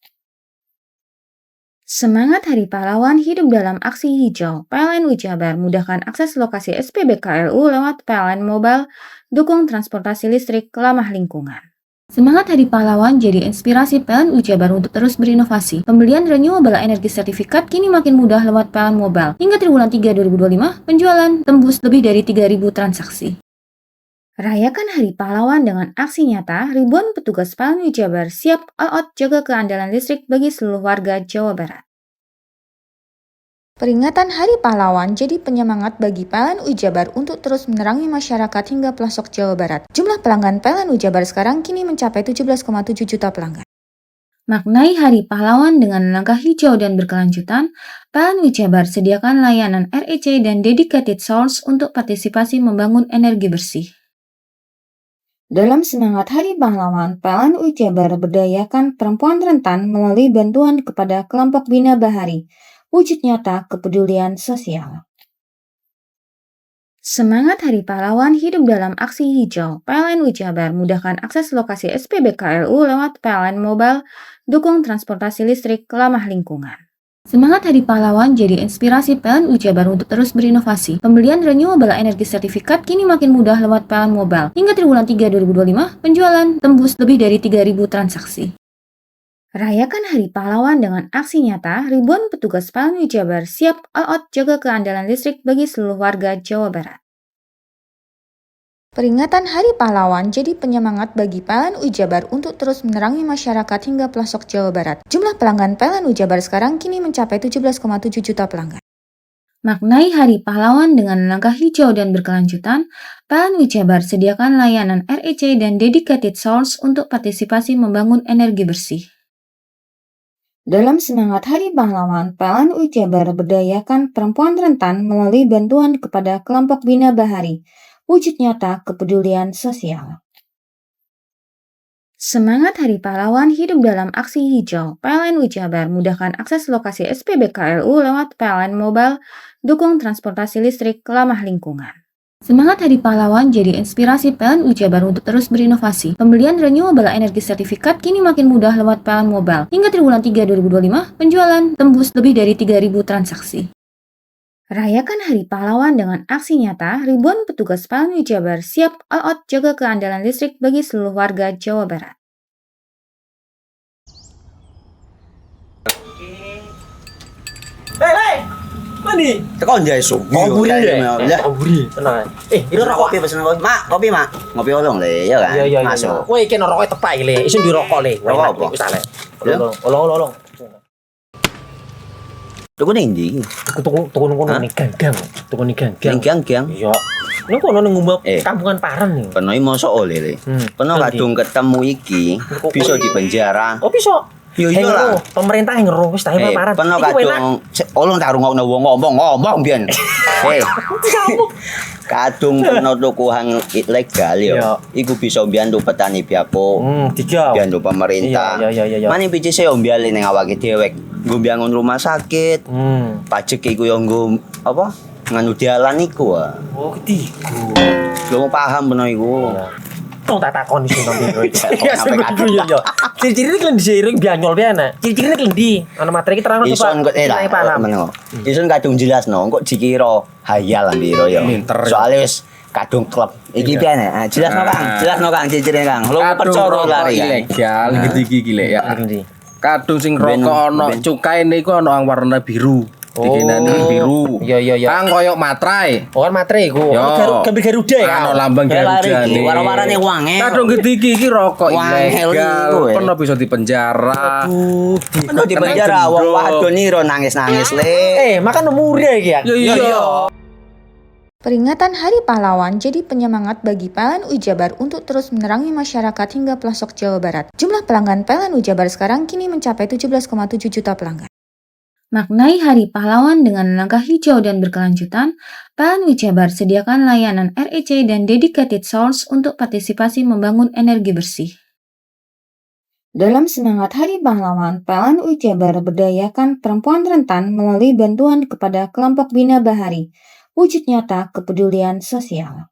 S3: Semangat Hari Pahlawan hidup dalam aksi hijau. PLN Ujabar mudahkan akses lokasi SPBKLU lewat PLN Mobile, dukung transportasi listrik ramah lingkungan. Semangat Hari Pahlawan jadi inspirasi PLN Ujabar untuk terus berinovasi. Pembelian renewable energi sertifikat kini makin mudah lewat PLN Mobile. Hingga triwulan 3 2025, penjualan tembus lebih dari 3.000 transaksi. Rayakan Hari Pahlawan dengan aksi nyata, ribuan petugas PLN Ujabar siap all out jaga keandalan listrik bagi seluruh warga Jawa Barat. Peringatan Hari Pahlawan jadi penyemangat bagi PLN Ujabar untuk terus menerangi masyarakat hingga pelosok Jawa Barat. Jumlah pelanggan PLN Ujabar sekarang kini mencapai 17,7 juta pelanggan. Maknai Hari Pahlawan dengan langkah hijau dan berkelanjutan, PLN Ujabar sediakan layanan REC dan Dedicated Source untuk partisipasi membangun energi bersih. Dalam semangat Hari Pahlawan, PLN Ujabar berdayakan perempuan rentan melalui bantuan kepada kelompok Bina Bahari, wujud nyata kepedulian sosial. Semangat Hari Pahlawan hidup dalam aksi hijau. PLN Ujabar mudahkan akses lokasi SPBKLU lewat PLN Mobile, dukung transportasi listrik ramah lingkungan. Semangat Hari Pahlawan jadi inspirasi PLN Ujabar untuk terus berinovasi. Pembelian renewable energi sertifikat kini makin mudah lewat PLN Mobile. Hingga triwulan 3 2025, penjualan tembus lebih dari 3.000 transaksi. Rayakan Hari Pahlawan dengan aksi nyata, ribuan petugas PLN Ujabar siap all out jaga keandalan listrik bagi seluruh warga Jawa Barat. Peringatan Hari Pahlawan jadi penyemangat bagi PLN Ujabar untuk terus menerangi masyarakat hingga pelosok Jawa Barat. Jumlah pelanggan PLN Ujabar sekarang kini mencapai 17,7 juta pelanggan. Maknai Hari Pahlawan dengan langkah hijau dan berkelanjutan, PLN Ujabar sediakan layanan REC dan Dedicated Source untuk partisipasi membangun energi bersih. Dalam semangat Hari Pahlawan, PLN Ujabar berdayakan perempuan rentan melalui bantuan kepada kelompok Bina Bahari, wujud nyata kepedulian sosial. Semangat Hari Pahlawan hidup dalam aksi hijau. PLN Ujabar mudahkan akses lokasi SPBKLU lewat PLN Mobile, dukung transportasi listrik ramah lingkungan. Semangat Hari Pahlawan jadi inspirasi PLN Ujabar untuk terus berinovasi. Pembelian renewable energi sertifikat kini makin mudah lewat PLN Mobile. Hingga triwulan 3 2025, penjualan tembus lebih dari 3.000 transaksi. Rayakan Hari Pahlawan dengan aksi nyata, ribuan petugas PLN Ujabar siap all out jaga keandalan listrik bagi seluruh warga Jawa Barat.
S5: Hei, mandi.
S6: Tekan jaya su.
S5: Buri ya. Buri, tenang. Ini rokok.
S6: Kopi pesen kopi. Mak, kopi mak. Ngopi olong le, ya kan?
S5: Iya.
S6: Masuk.
S5: Kowe iki rokoknya tepak le, isin dirokok le.
S6: Rokok apa?
S5: Wis ale. Olong.
S6: Tuku ning ndi?
S5: Tuku ngono ning gang. Tuku ning gang.
S6: Gang.
S5: Iya. Ning kono ning ngombe kampungan Paren nih.
S6: Kena mosok oleh le. Kena kadung ketemu iki bisa dipenjara.
S5: Oh bisa.
S6: Yo iya lah.
S5: Pemerintah yang ngeru wis ta Paren.
S6: Kena kadung olong tak rungokno wong ngomong biyen. Kadung kena tuku hang ilegal yo. Iku bisa mbiyantu petani biako.
S5: Tiga.
S6: Mbiyantu pemerintah.
S5: Iya.
S6: Mane picise yo mbiale ning awake dhewek. Nggo mbangun rumah sakit. Pajak iku yo nggo apa? Nganu dalan iku.
S5: Oh, ketiku.
S6: Lu paham beno iku.
S5: Tong tak takoni sing nang biro iki. Iya. Ciri-cirine klendhi seiring bianyol piye Ciri-cirine klendhi. Ana materi iki terang coba.
S6: Ison kok meneng. Ison kadung jelasno, kok dikira hayal biro yo. Soale wis kadung klub. Iki piye nek? Jelasno Kang ciri-cirine Kang. Lu percaya lari
S7: ilegal iki lek ya. Kadung sing rokok ana cukae niku ana warna biru. Dikenani biru.
S5: Iya.
S7: Kang koyo materai.
S5: Oh kan materai iku. Gambar Garuda ya.
S7: Ana lambang Garuda.
S6: Warna-warnane wange.
S7: Kadung gede iki rokok ilegal. Pernah bisa dipenjara.
S6: Kok dipenjara wong wadon iro nangis-nangis le.
S5: Makan murah iki ya.
S7: Iya.
S3: Peringatan Hari Pahlawan jadi penyemangat bagi PLN Ujabar untuk terus menerangi masyarakat hingga pelosok Jawa Barat. Jumlah pelanggan PLN Ujabar sekarang kini mencapai 17,7 juta pelanggan. Maknai Hari Pahlawan dengan langkah hijau dan berkelanjutan, PLN Jabar sediakan layanan REC dan Dedicated Source untuk partisipasi membangun energi bersih. Dalam semangat Hari Pahlawan, PLN Jabar berdayakan perempuan rentan melalui bantuan kepada kelompok Bina Bahari, wujud nyata kepedulian sosial.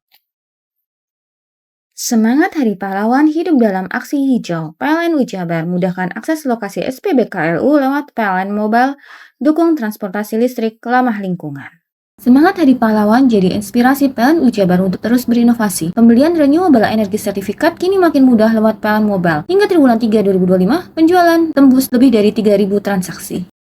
S3: Semangat Hari Pahlawan hidup dalam aksi hijau. PLN Jabar mudahkan akses lokasi SPBKLU lewat PLN Mobile, dukung transportasi listrik ramah lingkungan. Semangat Hari Pahlawan jadi inspirasi PLN Jabar untuk terus berinovasi. Pembelian renewable energy sertifikat kini makin mudah lewat PLN Mobile. Hingga triwulan 3 2025, penjualan tembus lebih dari 3.000 transaksi.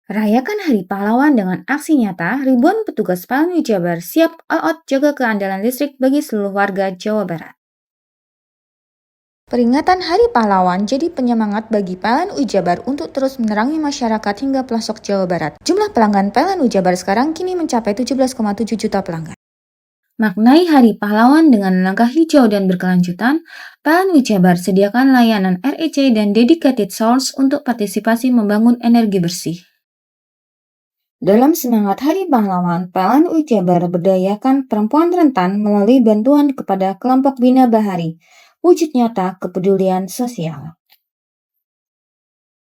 S3: Rayakan Hari Pahlawan dengan aksi nyata, ribuan petugas PLN Jabar siap all out jaga keandalan listrik bagi seluruh warga Jawa Barat. Peringatan Hari Pahlawan jadi penyemangat bagi PLN Jabar untuk terus menerangi masyarakat hingga pelosok Jawa Barat. Jumlah pelanggan PLN Jabar sekarang kini mencapai 17,7 juta pelanggan. Maknai Hari Pahlawan dengan langkah hijau dan berkelanjutan, PLN Jabar sediakan layanan REC dan Dedicated Source untuk partisipasi membangun energi bersih. Dalam semangat Hari Pahlawan, PLN Jabar berdayakan perempuan rentan melalui bantuan kepada kelompok Bina Bahari, wujud nyata kepedulian sosial.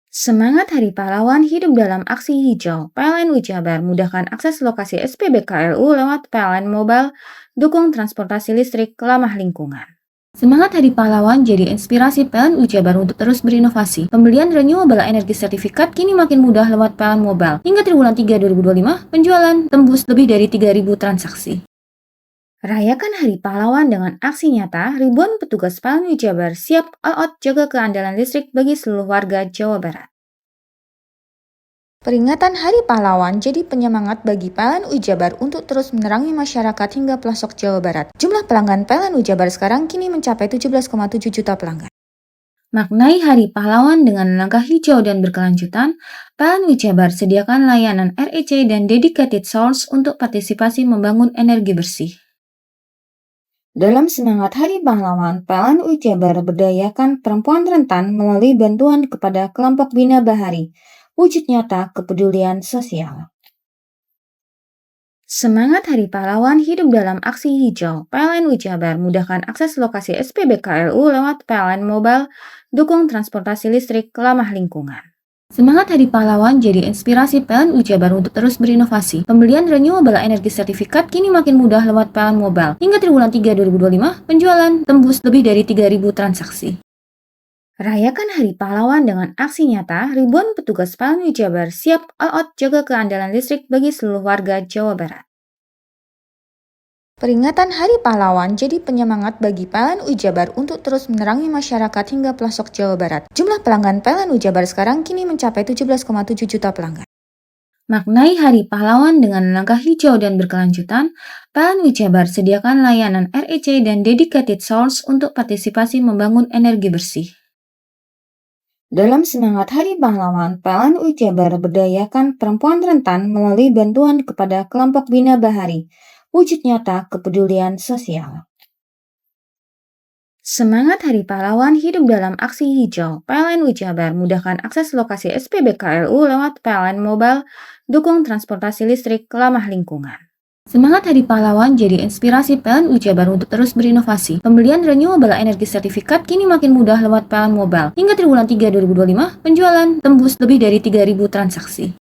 S3: Semangat Hari Pahlawan hidup dalam aksi hijau. PLN Jabar mudahkan akses lokasi SPBKLU lewat PLN Mobile, dukung transportasi listrik ramah lingkungan. Semangat Hari Pahlawan jadi inspirasi PLN Jabar untuk terus berinovasi. Pembelian renewable energy sertifikat kini makin mudah lewat PLN Mobile. Hingga triwulan 3 2025, penjualan tembus lebih dari 3.000 transaksi. Rayakan Hari Pahlawan dengan aksi nyata, ribuan petugas PLN Jabar siap all out jaga keandalan listrik bagi seluruh warga Jawa Barat. Peringatan Hari Pahlawan jadi penyemangat bagi PLN Jabar untuk terus menerangi masyarakat hingga pelosok Jawa Barat. Jumlah pelanggan PLN Jabar sekarang kini mencapai 17,7 juta pelanggan. Maknai Hari Pahlawan dengan langkah hijau dan berkelanjutan, PLN Jabar sediakan layanan REC dan Dedicated Source untuk partisipasi membangun energi bersih. Dalam semangat Hari Pahlawan, PLN Jabar berdayakan perempuan rentan melalui bantuan kepada kelompok Bina Bahari, wujud nyata kepedulian sosial. Semangat Hari Pahlawan hidup dalam aksi hijau. PLN Jabar mudahkan akses lokasi SPBKLU lewat PLN Mobile, dukung transportasi listrik ramah lingkungan. Semangat Hari Pahlawan jadi inspirasi PLN Jabar untuk terus berinovasi. Pembelian renewable energy sertifikat kini makin mudah lewat PLN Mobile. Hingga triwulan 3 2025, penjualan tembus lebih dari 3.000 transaksi. Rayakan Hari Pahlawan dengan aksi nyata, ribuan petugas PLN Jabar siap all out jaga keandalan listrik bagi seluruh warga Jawa Barat. Peringatan Hari Pahlawan jadi penyemangat bagi PLN Jabar untuk terus menerangi masyarakat hingga pelosok Jawa Barat. Jumlah pelanggan PLN Jabar sekarang kini mencapai 17,7 juta pelanggan. Maknai Hari Pahlawan dengan langkah hijau dan berkelanjutan, PLN Jabar sediakan layanan REC dan Dedicated Source untuk partisipasi membangun energi bersih. Dalam semangat Hari Pahlawan, PLN Jabar berdayakan perempuan rentan melalui bantuan kepada kelompok Bina Bahari, wujud nyata kepedulian sosial. Semangat Hari Pahlawan hidup dalam aksi hijau. PLN Jabar mudahkan akses lokasi SPBKLU lewat PLN Mobile, dukung transportasi listrik ramah lingkungan. Semangat Hari Pahlawan jadi inspirasi PLN Jabar untuk terus berinovasi. Pembelian renewable energy sertifikat kini makin mudah lewat PLN Mobile. Hingga triwulan 3 2025, penjualan tembus lebih dari 3.000 transaksi.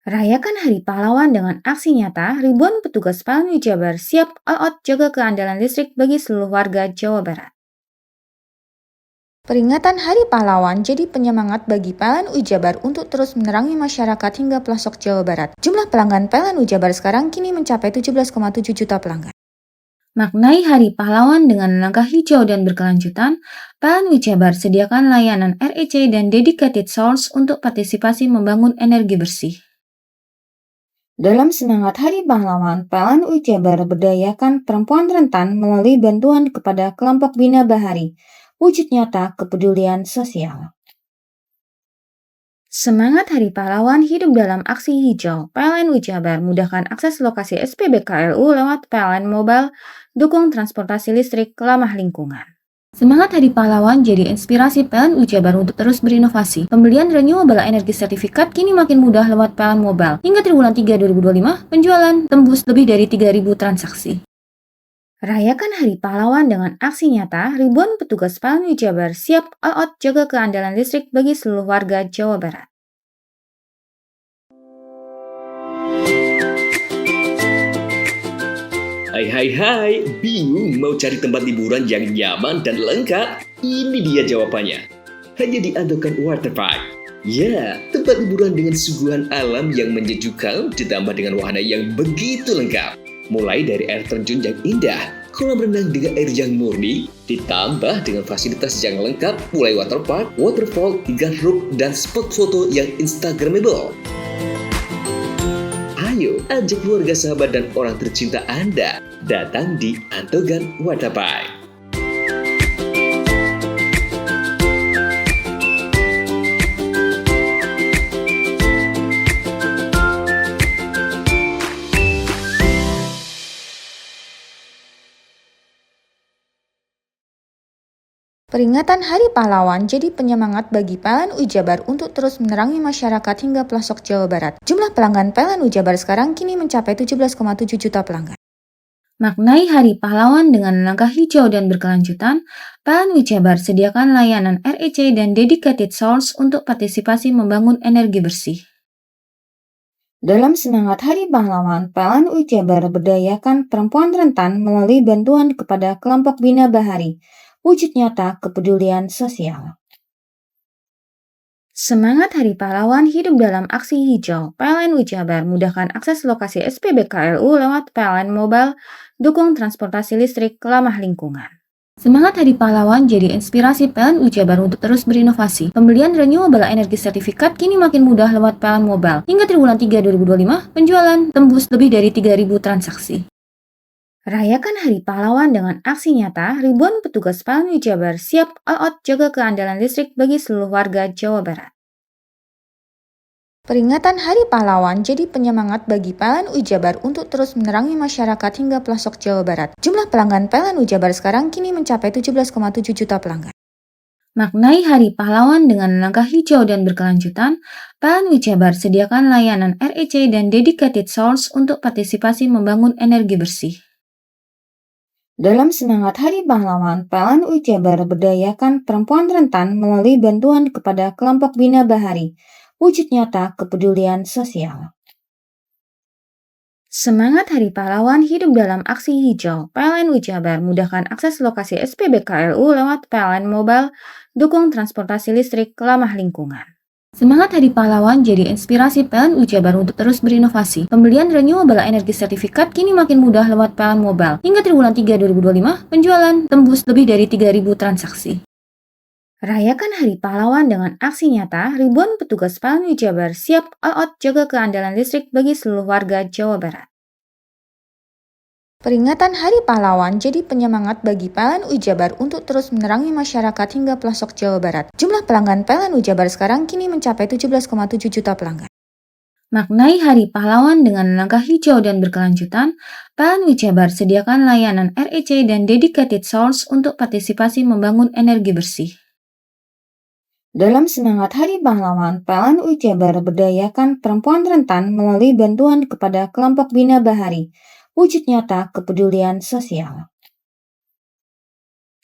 S3: Rayakan Hari Pahlawan dengan aksi nyata, ribuan petugas PLN Jabar siap all out jaga keandalan listrik bagi seluruh warga Jawa Barat. Peringatan Hari Pahlawan jadi penyemangat bagi PLN Jabar untuk terus menerangi masyarakat hingga pelosok Jawa Barat. Jumlah pelanggan PLN Jabar sekarang kini mencapai 17,7 juta pelanggan. Maknai Hari Pahlawan dengan langkah hijau dan berkelanjutan, PLN Jabar sediakan layanan REC dan Dedicated Source untuk partisipasi membangun energi bersih. Dalam semangat Hari Pahlawan, PLN Jabar berdayakan perempuan rentan melalui bantuan kepada kelompok Bina Bahari, wujud nyata kepedulian sosial. Semangat Hari Pahlawan hidup dalam aksi hijau. PLN Jabar mudahkan akses lokasi SPBKLU lewat PLN Mobile, dukung transportasi listrik ramah lingkungan. Semangat Hari Pahlawan jadi inspirasi PLN Jabar untuk terus berinovasi. Pembelian renewable energy sertifikat kini makin mudah lewat PLN Mobile. Hingga triwulan 3 2025, penjualan tembus lebih dari 3.000 transaksi. Rayakan Hari Pahlawan dengan aksi nyata, ribuan petugas PLN Jabar siap all out jaga keandalan listrik bagi seluruh warga Jawa Barat.
S4: Hai, bingung mau cari tempat liburan yang nyaman dan lengkap? Ini dia jawabannya. Hanya di Andokan Waterpark. Ya, tempat liburan dengan suguhan alam yang menyejukkan ditambah dengan wahana yang begitu lengkap. Mulai dari air terjun yang indah, kolam renang dengan air yang murni, ditambah dengan fasilitas yang lengkap mulai waterpark, waterfall, hingga roof dan spot foto yang instagramable. Ayo, ajak keluarga, sahabat, dan orang tercinta Anda datang di Andokan Waterpark.
S3: Peringatan Hari Pahlawan jadi penyemangat bagi PLN Jabar untuk terus menerangi masyarakat hingga pelosok Jawa Barat. Jumlah pelanggan PLN Jabar sekarang kini mencapai 17,7 juta pelanggan. Maknai Hari Pahlawan dengan langkah hijau dan berkelanjutan, PLN Jabar sediakan layanan REC dan dedicated source untuk partisipasi membangun energi bersih. Dalam semangat Hari Pahlawan, PLN Jabar berdayakan perempuan rentan melalui bantuan kepada kelompok Bina Bahari, wujud nyata kepedulian sosial. Semangat Hari Pahlawan hidup dalam aksi hijau. PLN Jabar mudahkan akses lokasi SPBKLU lewat PLN Mobile, dukung transportasi listrik ramah lingkungan. Semangat Hari Pahlawan jadi inspirasi PLN Jabar untuk terus berinovasi. Pembelian renewable energy sertifikat kini makin mudah lewat PLN Mobile. Hingga triwulan 3 2025, penjualan tembus lebih dari 3.000 transaksi. Rayakan Hari Pahlawan dengan aksi nyata, ribuan petugas PLN Jabar siap all out jaga keandalan listrik bagi seluruh warga Jawa Barat. Peringatan Hari Pahlawan jadi penyemangat bagi PLN Jabar untuk terus menerangi masyarakat hingga pelosok Jawa Barat. Jumlah pelanggan PLN Jabar sekarang kini mencapai 17,7 juta pelanggan. Maknai Hari Pahlawan dengan langkah hijau dan berkelanjutan, PLN Jabar sediakan layanan REC dan dedicated source untuk partisipasi membangun energi bersih. Dalam semangat Hari Pahlawan, PLN Jabar berdayakan perempuan rentan melalui bantuan kepada kelompok Bina Bahari, wujud nyata kepedulian sosial. Semangat Hari Pahlawan hidup dalam aksi hijau. PLN Jabar mudahkan akses lokasi SPBKLU lewat PLN Mobile, dukung transportasi listrik ramah lingkungan. Semangat Hari Pahlawan jadi inspirasi PLN Jabar untuk terus berinovasi. Pembelian renewable energy sertifikat kini makin mudah lewat PLN Mobile. Hingga triwulan 3 2025, penjualan tembus lebih dari 3.000 transaksi. Rayakan Hari Pahlawan dengan aksi nyata, ribuan petugas PLN Jabar siap all out jaga keandalan listrik bagi seluruh warga Jawa Barat. Peringatan Hari Pahlawan jadi penyemangat bagi PLN Jabar untuk terus menerangi masyarakat hingga pelosok Jawa Barat. Jumlah pelanggan PLN Jabar sekarang kini mencapai 17,7 juta pelanggan. Maknai Hari Pahlawan dengan langkah hijau dan berkelanjutan, PLN Jabar sediakan layanan REC dan dedicated source untuk partisipasi membangun energi bersih. Dalam semangat Hari Pahlawan, PLN Jabar berdayakan perempuan rentan melalui bantuan kepada kelompok Bina Bahari, wujud nyata kepedulian sosial.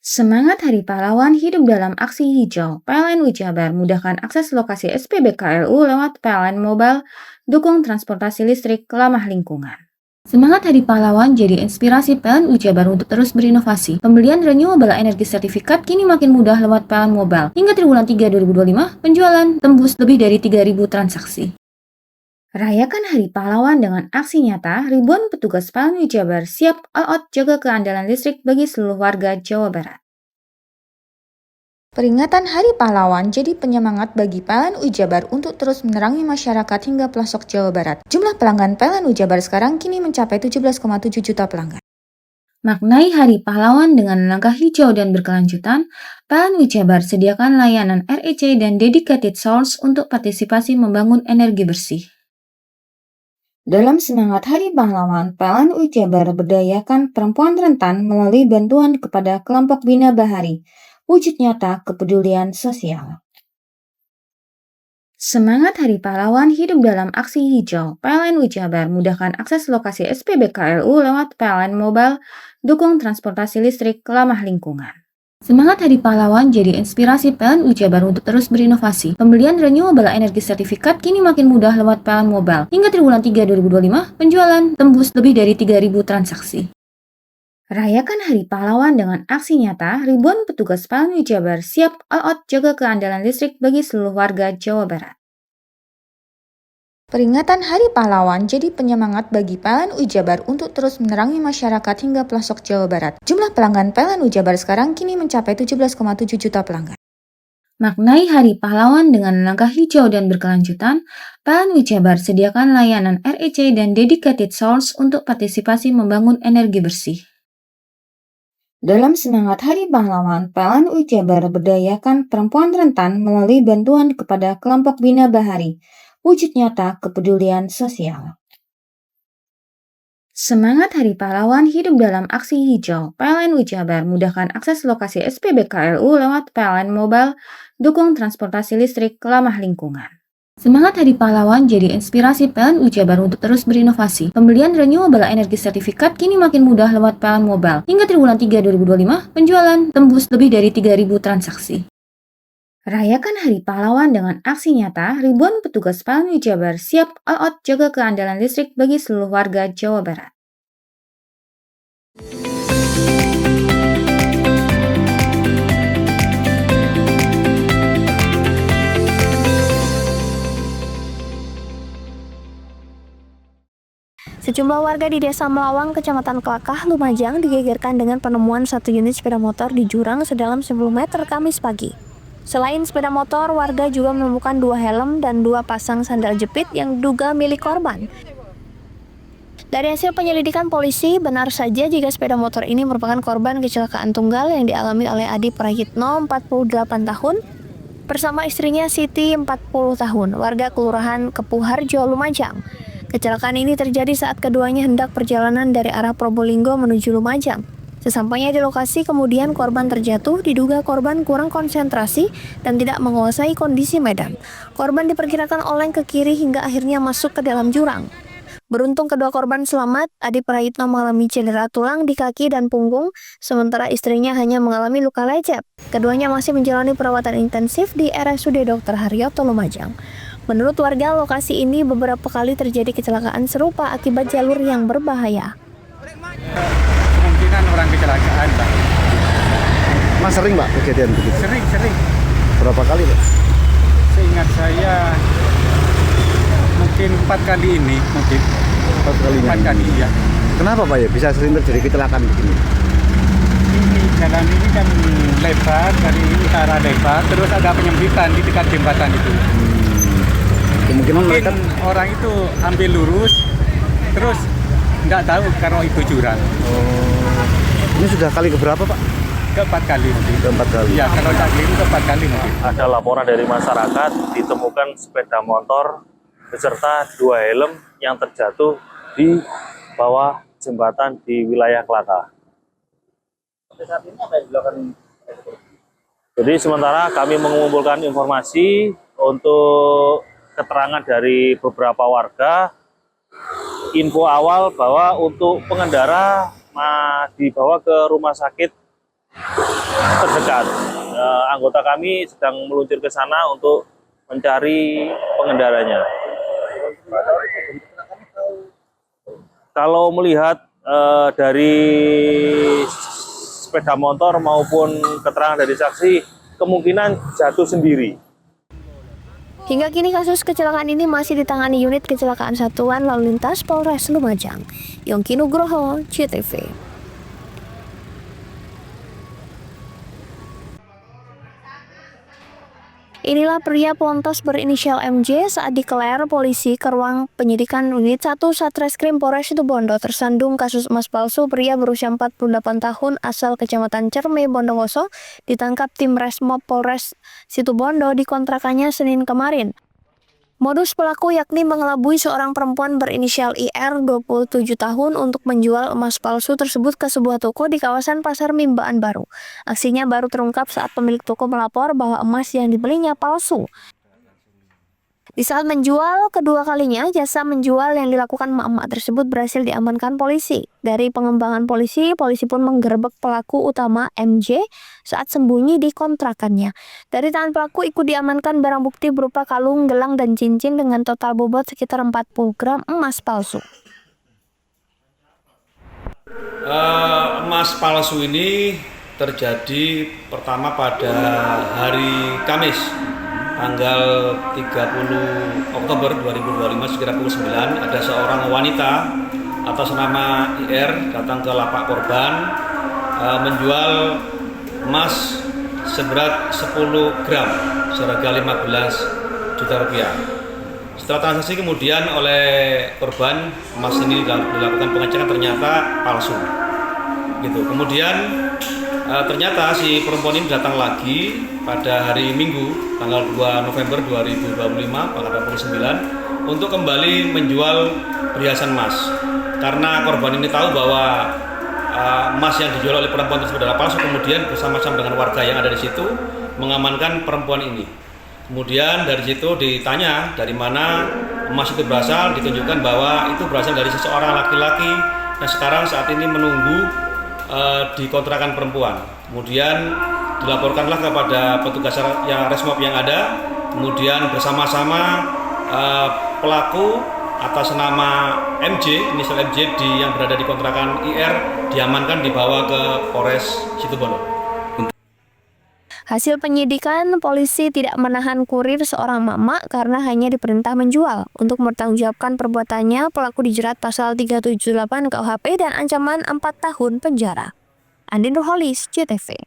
S3: Semangat Hari Pahlawan hidup dalam aksi hijau. PLN Jabar mudahkan akses lokasi SPBKLU lewat PLN Mobile, dukung transportasi listrik ramah lingkungan. Semangat Hari Pahlawan jadi inspirasi PLN Jabar untuk terus berinovasi. Pembelian renewable energy sertifikat kini makin mudah lewat PLN Mobile. Hingga triwulan 3 2025, penjualan tembus lebih dari 3.000 transaksi. Rayakan Hari Pahlawan dengan aksi nyata, ribuan petugas PLN Jabar siap all out jaga keandalan listrik bagi seluruh warga Jawa Barat. Peringatan Hari Pahlawan jadi penyemangat bagi PLN Jabar untuk terus menerangi masyarakat hingga pelosok Jawa Barat. Jumlah pelanggan PLN Jabar sekarang kini mencapai 17,7 juta pelanggan. Maknai Hari Pahlawan dengan langkah hijau dan berkelanjutan, PLN Jabar sediakan layanan REC dan dedicated source untuk partisipasi membangun energi bersih. Dalam semangat Hari Pahlawan, PLN Jabar berdayakan perempuan rentan melalui bantuan kepada kelompok Bina Bahari, wujud nyata kepedulian sosial. Semangat Hari Pahlawan hidup dalam aksi hijau. PLN Jabar mudahkan akses lokasi SPBKLU lewat PLN Mobile, dukung transportasi listrik ramah lingkungan. Semangat Hari Pahlawan jadi inspirasi PLN Jabar untuk terus berinovasi. Pembelian renewable energy sertifikat kini makin mudah lewat PLN Mobile. Hingga triwulan 3 2025, penjualan tembus lebih dari 3.000 transaksi. Rayakan Hari Pahlawan dengan aksi nyata, ribuan petugas PLN Jabar siap all out jaga keandalan listrik bagi seluruh warga Jawa Barat. Peringatan Hari Pahlawan jadi penyemangat bagi PLN Jabar untuk terus menerangi masyarakat hingga pelosok Jawa Barat. Jumlah pelanggan PLN Jabar sekarang kini mencapai 17,7 juta pelanggan. Maknai Hari Pahlawan dengan langkah hijau dan berkelanjutan, PLN Jabar sediakan layanan REC dan dedicated source untuk partisipasi membangun energi bersih. Dalam semangat Hari Pahlawan, PLN Jabar berdayakan perempuan rentan melalui bantuan kepada kelompok Bina Bahari, wujud nyata kepedulian sosial. Semangat Hari Pahlawan hidup dalam aksi hijau. PLN Jabar mudahkan akses lokasi SPBKLU lewat PLN Mobile, dukung transportasi listrik ramah lingkungan. Semangat Hari Pahlawan jadi inspirasi PLN Jabar untuk terus berinovasi. Pembelian renewable energy sertifikat kini makin mudah lewat PLN Mobile. Hingga triwulan 3 2025, penjualan tembus lebih dari 3.000 transaksi. Rayakan Hari Pahlawan dengan aksi nyata, ribuan petugas PLN Jabar siap all out jaga keandalan listrik bagi seluruh warga Jawa Barat.
S1: Sejumlah warga di Desa Melawang, Kecamatan Kelakah, Lumajang digegerkan dengan penemuan satu unit sepeda motor di jurang sedalam 10 meter Kamis pagi. Selain sepeda motor, warga juga menemukan 2 helm dan 2 pasang sandal jepit yang diduga milik korban. Dari hasil penyelidikan polisi, benar saja jika sepeda motor ini merupakan korban kecelakaan tunggal yang dialami oleh Adi Prayitno, 48 tahun, bersama istrinya Siti, 40 tahun, warga Kelurahan Kepuharjo, Lumajang. Kecelakaan ini terjadi saat keduanya hendak perjalanan dari arah Probolinggo menuju Lumajang. Sesampainya di lokasi, kemudian korban terjatuh, diduga korban kurang konsentrasi dan tidak menguasai kondisi medan. Korban diperkirakan oleng ke kiri hingga akhirnya masuk ke dalam jurang. Beruntung kedua korban selamat, Adi Prayitno mengalami cedera tulang di kaki dan punggung, sementara istrinya hanya mengalami luka lecet. Keduanya masih menjalani perawatan intensif di RSUD Dr. Haryoto Lumajang. Menurut warga, lokasi ini beberapa kali terjadi kecelakaan serupa akibat jalur yang berbahaya.
S9: Kemungkinan orang kecelakaan, Pak.
S8: Mas sering Pak kejadian begitu?
S9: Sering.
S8: Berapa kali Pak?
S9: Seingat saya mungkin 4 kali ini, mungkin. 4 kali ya.
S8: Kenapa Pak ya bisa sering terjadi kecelakaan begini?
S9: Ini jalan ini kan lebar, dari utara lebar, terus ada penyempitan di dekat jembatan itu.
S8: Kemungkinan
S9: Mungkin
S8: mereka
S9: orang itu ambil lurus, terus nggak tahu kalau itu jurang.
S8: ini sudah kali keberapa Pak?
S9: Keempat kali mungkin.
S8: Keempat kali.
S9: Ya, kalau tak keliru keempat kali mungkin.
S7: Ada laporan dari masyarakat ditemukan sepeda motor beserta 2 helm yang terjatuh di bawah jembatan di wilayah Kelakah. Jadi sementara kami mengumpulkan informasi untuk keterangan dari beberapa warga. Info awal bahwa untuk pengendara dibawa ke rumah sakit terdekat. Anggota kami sedang meluncur ke sana untuk mencari pengendaranya. Kalau melihat dari sepeda motor maupun keterangan dari saksi, kemungkinan jatuh sendiri.
S1: Hingga kini kasus kecelakaan ini masih ditangani unit kecelakaan Satuan Lalu Lintas Polres Lumajang. Yongki Nugroho, CTV. Inilah pria Pontos berinisial MJ saat dikeler polisi ke ruang penyidikan unit 1 Satreskrim Polres Situbondo tersandung kasus emas palsu. Pria berusia 48 tahun asal Kecamatan Cerme, Bondowoso ditangkap tim Resmob Polres Situbondo di kontrakannya Senin kemarin. Modus pelaku yakni mengelabui seorang perempuan berinisial IR 27 tahun untuk menjual emas palsu tersebut ke sebuah toko di kawasan Pasar Mimbaan Baru. Aksinya baru terungkap saat pemilik toko melapor bahwa emas yang dibelinya palsu. Di saat menjual kedua kalinya, jasa menjual yang dilakukan emak-emak tersebut berhasil diamankan polisi. Dari pengembangan polisi pun menggerebek pelaku utama MJ saat sembunyi di kontrakannya. Dari tangan pelaku ikut diamankan barang bukti berupa kalung, gelang, dan cincin dengan total bobot sekitar 40 gram emas palsu.
S11: Emas palsu ini terjadi pertama pada hari Kamis tanggal 30 Oktober 2025 sekira pukul 9 ada seorang wanita atas nama IR datang ke lapak korban menjual emas seberat 10 gram seharga 15 juta rupiah. Setelah transaksi kemudian oleh korban emas ini dilakukan pengecekan ternyata palsu. Gitu. Kemudian ternyata si perempuan ini datang lagi pada hari Minggu tanggal 2 November 2025 pukul 89 untuk kembali menjual perhiasan emas. Karena korban ini tahu bahwa emas yang dijual oleh perempuan tersebut adalah palsu, kemudian bersama-sama dengan warga yang ada di situ mengamankan perempuan ini. Kemudian dari situ ditanya dari mana emas itu berasal, ditunjukkan bahwa itu berasal dari seseorang laki-laki yang sekarang saat ini menunggu di kontrakan perempuan. Kemudian dilaporkanlah kepada petugas yang resmob yang ada. Kemudian bersama-sama pelaku atas nama MJ, inisial MJ yang berada di kontrakan IR diamankan dibawa ke Polres Situbondo.
S1: Hasil penyidikan, polisi tidak menahan kurir seorang mama karena hanya diperintah menjual. Untuk mempertanggungjawabkan perbuatannya, pelaku dijerat pasal 378 KUHP dan ancaman 4 tahun penjara. Andin Nurholis, JTV.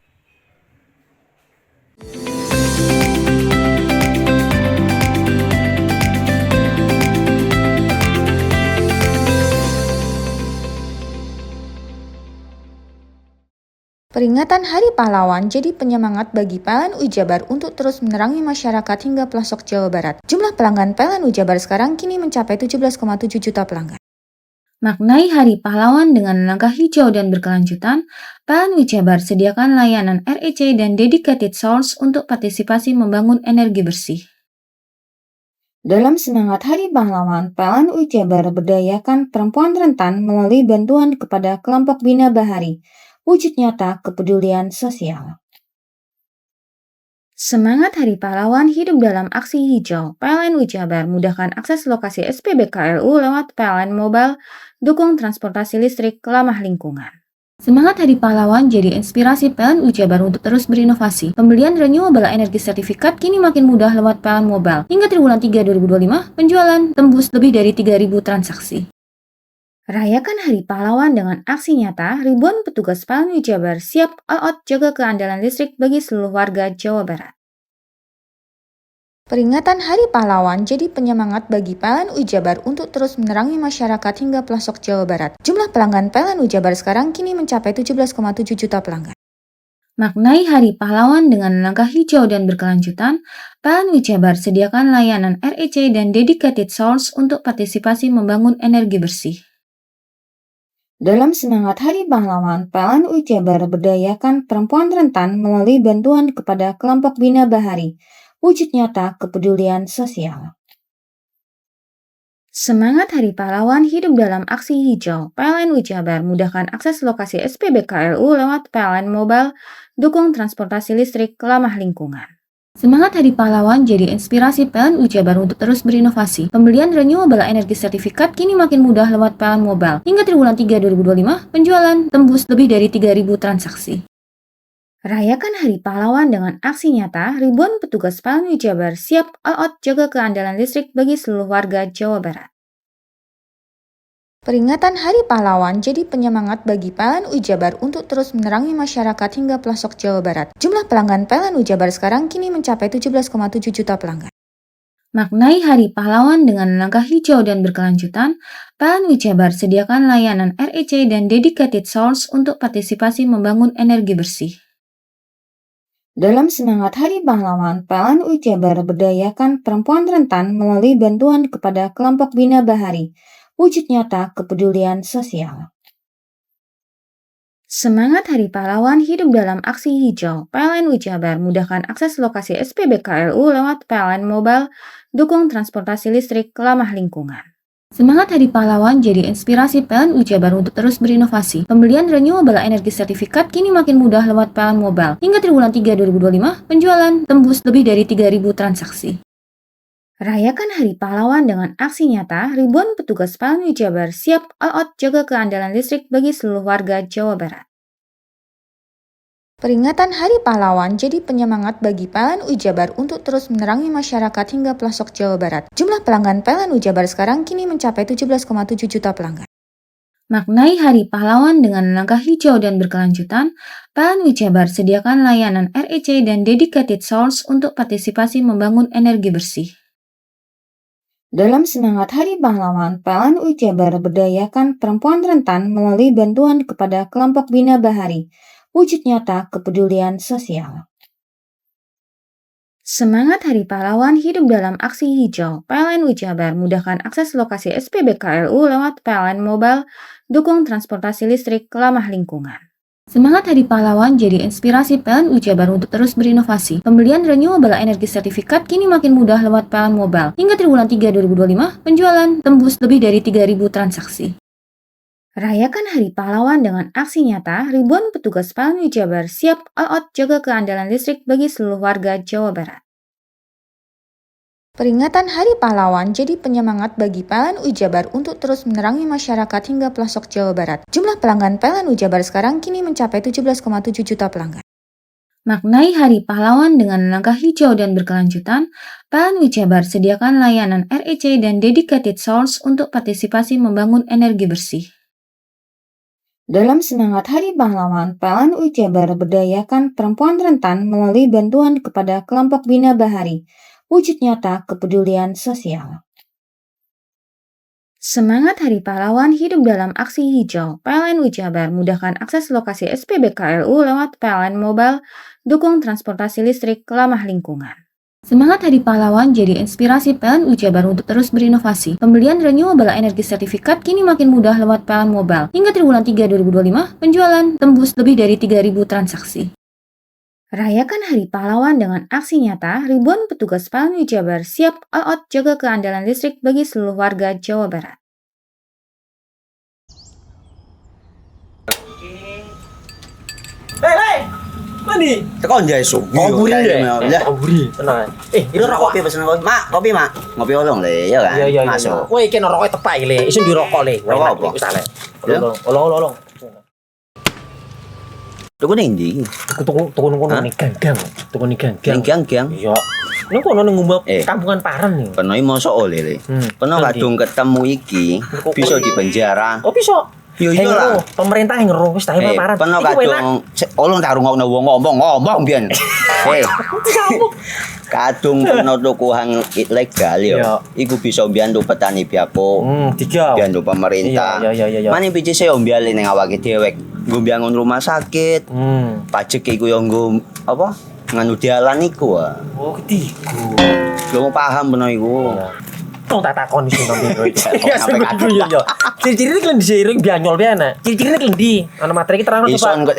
S3: Peringatan Hari Pahlawan jadi penyemangat bagi PLN Ujabar untuk terus menerangi masyarakat hingga pelosok Jawa Barat. Jumlah pelanggan PLN Ujabar sekarang kini mencapai 17,7 juta pelanggan. Maknai Hari Pahlawan dengan langkah hijau dan berkelanjutan, PLN Ujabar sediakan layanan REC dan dedicated source untuk partisipasi membangun energi bersih. Dalam semangat Hari Pahlawan, PLN Ujabar berdayakan perempuan rentan melalui bantuan kepada kelompok Bina Bahari, wujud nyata kepedulian sosial. Semangat Hari Pahlawan hidup dalam aksi hijau. PLN Ujabar mudahkan akses lokasi SPBKLU lewat PLN Mobile, dukung transportasi listrik ramah lingkungan. Semangat Hari Pahlawan jadi inspirasi PLN Ujabar untuk terus berinovasi. Pembelian renewable energy sertifikat kini makin mudah lewat PLN Mobile. Hingga triwulan 3 2025, penjualan tembus lebih dari 3.000 transaksi. Rayakan Hari Pahlawan dengan aksi nyata, ribuan petugas PLN Ujabar siap all out jaga keandalan listrik bagi seluruh warga Jawa Barat. Peringatan Hari Pahlawan jadi penyemangat bagi PLN Ujabar untuk terus menerangi masyarakat hingga pelosok Jawa Barat. Jumlah pelanggan PLN Ujabar sekarang kini mencapai 17,7 juta pelanggan. Maknai Hari Pahlawan dengan langkah hijau dan berkelanjutan, PLN Ujabar sediakan layanan REC dan dedicated source untuk partisipasi membangun energi bersih. Dalam semangat Hari Pahlawan, PLN Ujabar berdayakan perempuan rentan melalui bantuan kepada kelompok Bina Bahari, wujud nyata kepedulian sosial. Semangat Hari Pahlawan hidup dalam aksi hijau. PLN Ujabar mudahkan akses lokasi SPBKLU lewat PLN Mobile, dukung transportasi listrik ramah lingkungan. Semangat Hari Pahlawan jadi inspirasi PLN Ujabar untuk terus berinovasi. Pembelian renewable energy sertifikat kini makin mudah lewat PLN Mobile. Hingga triwulan 3 2025, penjualan tembus lebih dari 3.000 transaksi. Rayakan Hari Pahlawan dengan aksi nyata, ribuan petugas PLN Ujabar siap all out jaga keandalan listrik bagi seluruh warga Jawa Barat. Peringatan Hari Pahlawan jadi penyemangat bagi PLN Ujabar untuk terus menerangi masyarakat hingga pelosok Jawa Barat. Jumlah pelanggan PLN Ujabar sekarang kini mencapai 17,7 juta pelanggan. Maknai Hari Pahlawan dengan langkah hijau dan berkelanjutan, PLN Ujabar sediakan layanan REC dan dedicated source untuk partisipasi membangun energi bersih. Dalam semangat Hari Pahlawan, PLN UI Jabar berdayakan perempuan rentan melalui bantuan kepada kelompok Bina Bahari, wujud nyata kepedulian sosial. Semangat Hari Pahlawan hidup dalam aksi hijau. PLN UI Jabar mudahkan akses lokasi SPBKLU lewat PLN Mobile, dukung transportasi listrik ramah lingkungan. Semangat Hari Pahlawan jadi inspirasi PLN UI Jabar untuk terus berinovasi. Pembelian renewable energy sertifikat kini makin mudah lewat PLN Mobile. Hingga triwulan 3 2025, penjualan tembus lebih dari 3.000 transaksi. Rayakan Hari Pahlawan dengan aksi nyata, ribuan petugas PLN UI Jabar siap all out jaga keandalan listrik bagi seluruh warga Jawa Barat. Peringatan Hari Pahlawan jadi penyemangat bagi PLN UI Jabar untuk terus menerangi masyarakat hingga pelosok Jawa Barat. Jumlah pelanggan PLN UI Jabar sekarang kini mencapai 17,7 juta pelanggan. Maknai Hari Pahlawan dengan langkah hijau dan berkelanjutan, PLN UI Jabar sediakan layanan REC dan dedicated source untuk partisipasi membangun energi bersih. Dalam semangat Hari Pahlawan, PLN UI Jabar berdayakan perempuan rentan melalui bantuan kepada kelompok Bina Bahari, wujud nyata kepedulian sosial. Semangat Hari Pahlawan hidup dalam aksi hijau. PLN UI Jabar mudahkan akses lokasi SPBKLU lewat PLN Mobile, dukung transportasi listrik ramah lingkungan. Semangat Hari Pahlawan jadi inspirasi PLN UI Jabar untuk terus berinovasi. Pembelian renewable energy sertifikat kini makin mudah lewat PLN Mobile. Hingga triwulan 3 2025, penjualan tembus lebih dari 3.000 transaksi. Rayakan Hari Pahlawan dengan aksi nyata, ribuan petugas PLN UI Jabar siap all out jaga keandalan listrik bagi seluruh warga Jawa Barat. Peringatan Hari Pahlawan jadi penyemangat bagi PLN UI Jabar untuk terus menerangi masyarakat hingga pelosok Jawa Barat. Jumlah pelanggan PLN UI Jabar sekarang kini mencapai 17,7 juta pelanggan. Maknai Hari Pahlawan dengan langkah hijau dan berkelanjutan, PLN UI Jabar sediakan layanan REC dan dedicated source untuk partisipasi membangun energi bersih. Dalam semangat Hari Pahlawan, PLN UI Jabar berdayakan perempuan rentan melalui bantuan kepada kelompok Bina Bahari, wujud nyata kepedulian sosial. Semangat Hari Pahlawan hidup dalam aksi hijau. PLN UI Jabar mudahkan akses lokasi SPBKLU lewat PLN Mobile, dukung transportasi listrik ramah lingkungan. Semangat Hari Pahlawan jadi inspirasi PLN UI Jabar untuk terus berinovasi. Pembelian renewable energy sertifikat kini makin mudah lewat PLN Mobile. Hingga triwulan 3 2025, penjualan tembus lebih dari 3.000 transaksi. Rayakan Hari Pahlawan dengan aksi nyata, ribuan petugas PLN UI Jabar siap all out jaga keandalan listrik bagi seluruh warga Jawa Barat.
S5: Mandi.
S6: Tekan jaya su.
S5: Koburi ya. Koburi. Tenang. Ini rokok.
S6: Kopi pesen kopi. Mak, kopi mak. Ngopi olong le, ya kan?
S5: Iya.
S6: Masuk.
S5: Woi, iki rokoknya tepak iki le. Isin dirokok le.
S6: Rokok apa?
S5: Wis ale. Olong.
S6: Tuku ning ndi?
S5: Tuku ning ganggang. Tuku ning ganggang.
S6: Ning gang.
S5: Iya. Ning kono ning ngumba kampungan Paren nih.
S6: Peno mosok oleh le. Peno kadung ketemu iki bisa dipenjara.
S5: Oh, bisa.
S6: Yo lah.
S5: Pemerintah yang ngeru wis tahe Paren.
S6: Peno kadung olong tak rungokno wong ngomong biyen. Kadung peno tuku hang ilegal yo. Iku bisa mbiyantu petani biako. Mbiyantu pemerintah.
S5: Iya.
S6: Mane picise yo mbiale ning awake dhewek. Nggo mbangun rumah sakit. Pajak iku yo nggo apa? Nganu dalan iku.
S5: Oh, ketiku.
S6: Lu paham peno iku.
S5: Tong tak takon sing nang biro iki. Ya sebetulnya yo. Ciri-ciri iki diseiring bianyol piye ana. Ciri-ciri iki ndi? Ana materi iki terang
S6: Ison kok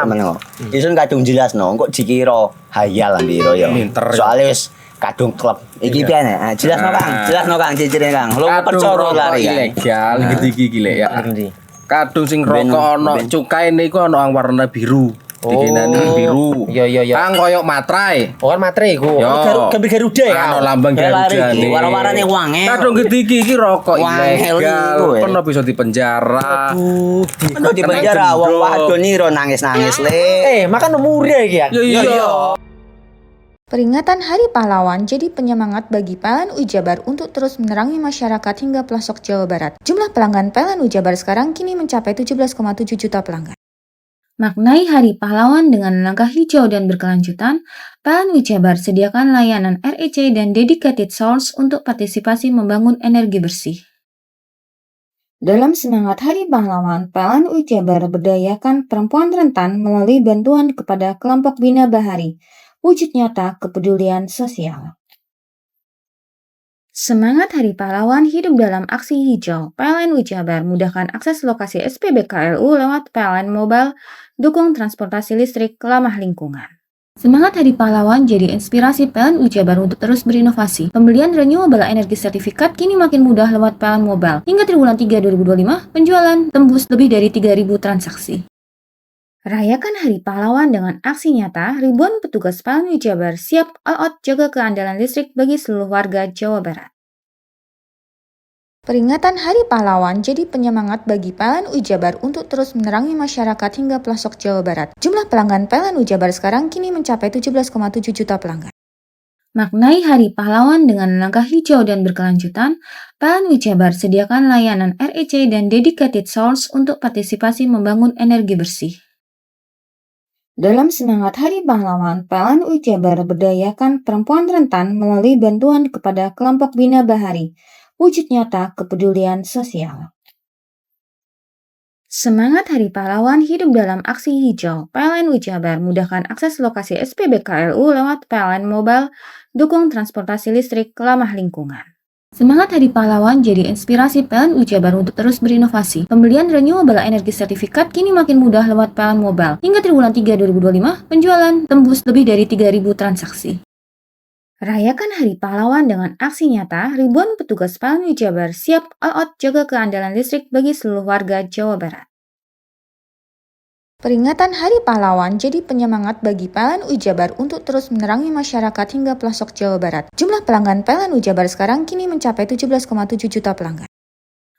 S6: meneng. Ison kadung jelasno, kok dikira hayal lan biro yo. Soale wis kadung klub. Iki piye ana? Jelasno Kang, ciri-ciri Kang. Lu percaya lari
S7: ilegal iki lek ya. Kadung sing rokok ana cukae niku ana warna biru. Dikenani biru.
S5: Iya.
S7: Kang koyo matrai.
S5: Oh kan matrai iku. Gambar Garuda ya.
S7: Ana lambang Garuda.
S6: Warna-warnane wange.
S7: Kadung gede iki rokok ilegal. Pernah bisa dipenjara.
S6: Pernah dipenjara wong wadon iro nangis-nangis le.
S5: Makan umure iki ya.
S7: Iya.
S3: Peringatan Hari Pahlawan jadi penyemangat bagi PLN UI Jabar untuk terus menerangi masyarakat hingga pelosok Jawa Barat. Jumlah pelanggan PLN UI Jabar sekarang kini mencapai 17,7 juta pelanggan. Maknai Hari Pahlawan dengan langkah hijau dan berkelanjutan, PLN UI Jabar sediakan layanan REC dan dedicated source untuk partisipasi membangun energi bersih. Dalam semangat Hari Pahlawan, PLN UI Jabar berdayakan perempuan rentan melalui bantuan kepada kelompok Bina Bahari, wujud nyata kepedulian sosial. Semangat Hari Pahlawan hidup dalam aksi hijau. PLN UI Jabar mudahkan akses lokasi SPBKLU lewat PLN Mobile, dukung transportasi listrik ramah lingkungan. Semangat Hari Pahlawan jadi inspirasi PLN UI Jabar untuk terus berinovasi. Pembelian renewable energy sertifikat kini makin mudah lewat PLN Mobile. Hingga triwulan 3 2025, penjualan tembus lebih dari 3.000 transaksi. Rayakan Hari Pahlawan dengan aksi nyata, ribuan petugas PLN UI Jabar siap all out jaga keandalan listrik bagi seluruh warga Jawa Barat. Peringatan Hari Pahlawan jadi penyemangat bagi PLN UI Jabar untuk terus menerangi masyarakat hingga pelosok Jawa Barat. Jumlah pelanggan PLN UI Jabar sekarang kini mencapai 17,7 juta pelanggan. Maknai Hari Pahlawan dengan langkah hijau dan berkelanjutan, PLN UI Jabar sediakan layanan REC dan dedicated source untuk partisipasi membangun energi bersih. Dalam semangat Hari Pahlawan, PLN UI Jabar berdayakan perempuan rentan melalui bantuan kepada kelompok Bina Bahari, wujud nyata kepedulian sosial. Semangat Hari Pahlawan hidup dalam aksi hijau. PLN UI Jabar mudahkan akses lokasi SPBKLU lewat PLN Mobile, dukung transportasi listrik ramah lingkungan. Semangat Hari Pahlawan jadi inspirasi PLN UI Jabar untuk terus berinovasi. Pembelian renewable energy sertifikat kini makin mudah lewat PLN Mobile. Hingga triwulan 3 2025, penjualan tembus lebih dari 3.000 transaksi. Rayakan Hari Pahlawan dengan aksi nyata, ribuan petugas PLN UI Jabar siap all out jaga keandalan listrik bagi seluruh warga Jawa Barat. Peringatan Hari Pahlawan jadi penyemangat bagi PLN UI Jabar untuk terus menerangi masyarakat hingga pelosok Jawa Barat. Jumlah pelanggan PLN UI Jabar sekarang kini mencapai 17,7 juta pelanggan.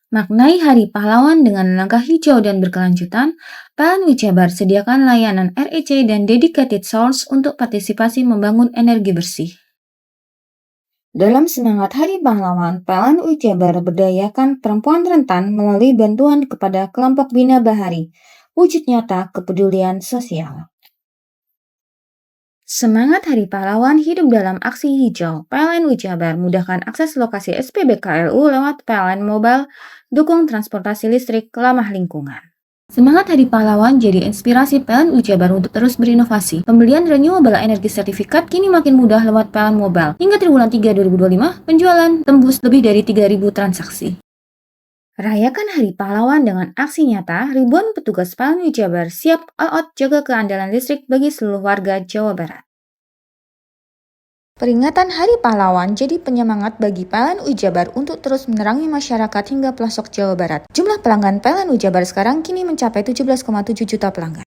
S3: Maknai Hari Pahlawan dengan langkah hijau dan berkelanjutan, PLN UI Jabar sediakan layanan REC dan dedicated source untuk partisipasi membangun energi bersih. Dalam semangat Hari Pahlawan, PLN UI Jabar berdayakan perempuan rentan melalui bantuan kepada kelompok Bina Bahari, wujud nyata kepedulian sosial. Semangat Hari Pahlawan hidup dalam aksi hijau. PLN UI Jabar mudahkan akses lokasi SPBKLU lewat PLN Mobile, dukung transportasi listrik ramah lingkungan. Semangat Hari Pahlawan jadi inspirasi PLN UI Jabar untuk terus berinovasi. Pembelian renewable energy sertifikat kini makin mudah lewat PLN Mobile. Hingga triwulan 3 2025, penjualan tembus lebih dari 3.000 transaksi. Rayakan Hari Pahlawan dengan aksi nyata, ribuan petugas PLN UI Jabar siap all out jaga keandalan listrik bagi seluruh warga Jawa Barat. Peringatan Hari Pahlawan jadi penyemangat bagi PLN UI Jabar untuk terus menerangi masyarakat hingga pelosok Jawa Barat. Jumlah pelanggan PLN UI Jabar sekarang kini mencapai 17,7 juta pelanggan.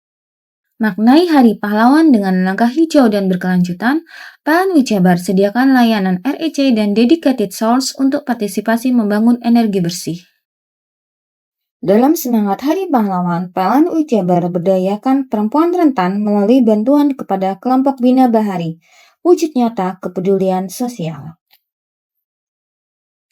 S3: Maknai Hari Pahlawan dengan langkah hijau dan berkelanjutan, PLN UI Jabar sediakan layanan REC dan dedicated source untuk partisipasi membangun energi bersih. Dalam semangat Hari Pahlawan, PLN UI Jabar berdayakan perempuan rentan melalui bantuan kepada kelompok Bina Bahari, wujud nyata kepedulian sosial.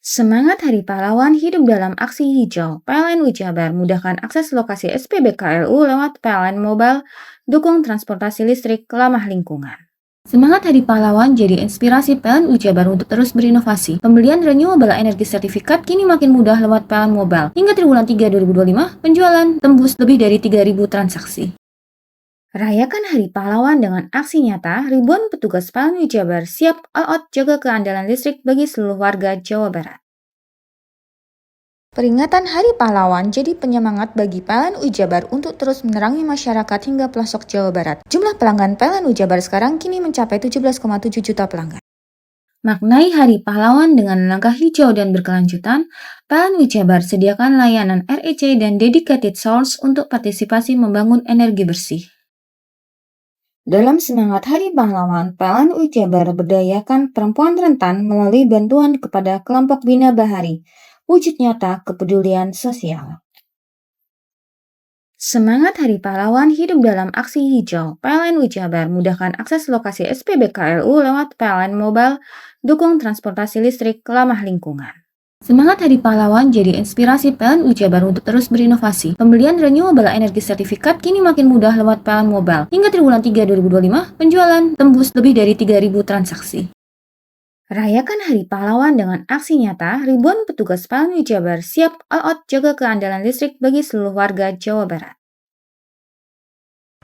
S3: Semangat Hari Pahlawan hidup dalam aksi hijau. PLN UI Jabar mudahkan akses lokasi SPBKLU lewat PLN Mobile, dukung transportasi listrik ramah lingkungan. Semangat Hari Pahlawan jadi inspirasi PLN UI Jabar untuk terus berinovasi. Pembelian renewable energy sertifikat kini makin mudah lewat PLN Mobile. Hingga triwulan 3 2025, penjualan tembus lebih dari 3.000 transaksi. Rayakan Hari Pahlawan dengan aksi nyata, ribuan petugas PLN UI Jabar siap all out jaga keandalan listrik bagi seluruh warga Jawa Barat. Peringatan Hari Pahlawan jadi penyemangat bagi PLN UI Jabar untuk terus menerangi masyarakat hingga pelosok Jawa Barat. Jumlah pelanggan PLN UI Jabar sekarang kini mencapai 17,7 juta pelanggan. Maknai Hari Pahlawan dengan langkah hijau dan berkelanjutan, PLN UI Jabar sediakan layanan REC dan dedicated source untuk partisipasi membangun energi bersih. Dalam semangat Hari Pahlawan, PLN UI Jabar berdayakan perempuan rentan melalui bantuan kepada kelompok Bina Bahari, wujud nyata kepedulian sosial. Semangat Hari Pahlawan hidup dalam aksi hijau. PLN UI Jabar mudahkan akses lokasi SPBKLU lewat PLN Mobile, dukung transportasi listrik ramah lingkungan. Semangat Hari Pahlawan jadi inspirasi PLN UI Jabar untuk terus berinovasi. Pembelian renewable energy sertifikat kini makin mudah lewat PLN Mobile. Hingga triwulan 3 2025, penjualan tembus lebih dari 3.000 transaksi. Rayakan Hari Pahlawan dengan aksi nyata, ribuan petugas PLN Jabar siap all out jaga keandalan listrik bagi seluruh warga Jawa Barat.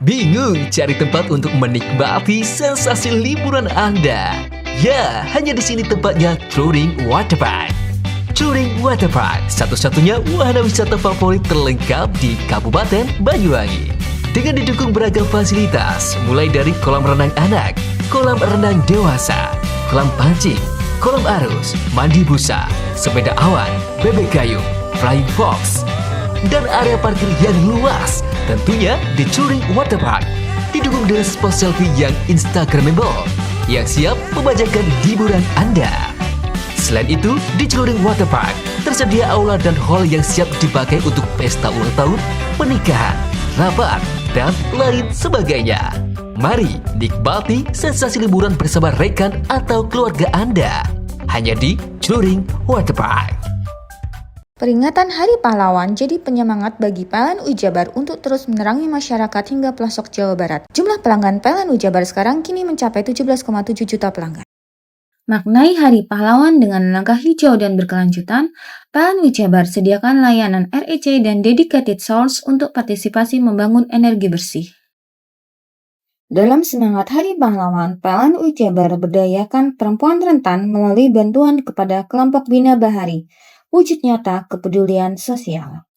S12: Bingung cari tempat untuk menikmati sensasi liburan Anda? Ya, hanya di sini tempatnya Touring Waterpark. Touring Waterpark, satu-satunya wahana wisata favorit terlengkap di Kabupaten Banyuwangi. Dengan didukung beragam fasilitas, mulai dari kolam renang anak, kolam renang dewasa, kolam pancing, kolam arus, mandi busa, sepeda awan, bebek kayu, flying fox, dan area parkir yang luas. Tentunya di Touring Waterpark didukung dengan spot selfie yang instagramable yang siap membajakan hiburan Anda. Selain itu, di Touring Waterpark tersedia aula dan hall yang siap dipakai untuk pesta ulang tahun, pernikahan, rapat, dan lain sebagainya. Mari nikmati sensasi liburan bersama rekan atau keluarga Anda hanya di Touring Waterpark.
S3: Peringatan Hari Pahlawan jadi penyemangat bagi PLN Jabar untuk terus menerangi masyarakat hingga pelosok Jawa Barat. Jumlah pelanggan PLN Jabar sekarang kini mencapai 17,7 juta pelanggan. Maknai Hari Pahlawan dengan langkah hijau dan berkelanjutan, PLN Jabar sediakan layanan REC dan dedicated source untuk partisipasi membangun energi bersih. Dalam semangat Hari Pahlawan, PLN Jabar berdayakan perempuan rentan melalui bantuan kepada kelompok Bina Bahari. Wujud nyata kepedulian sosial.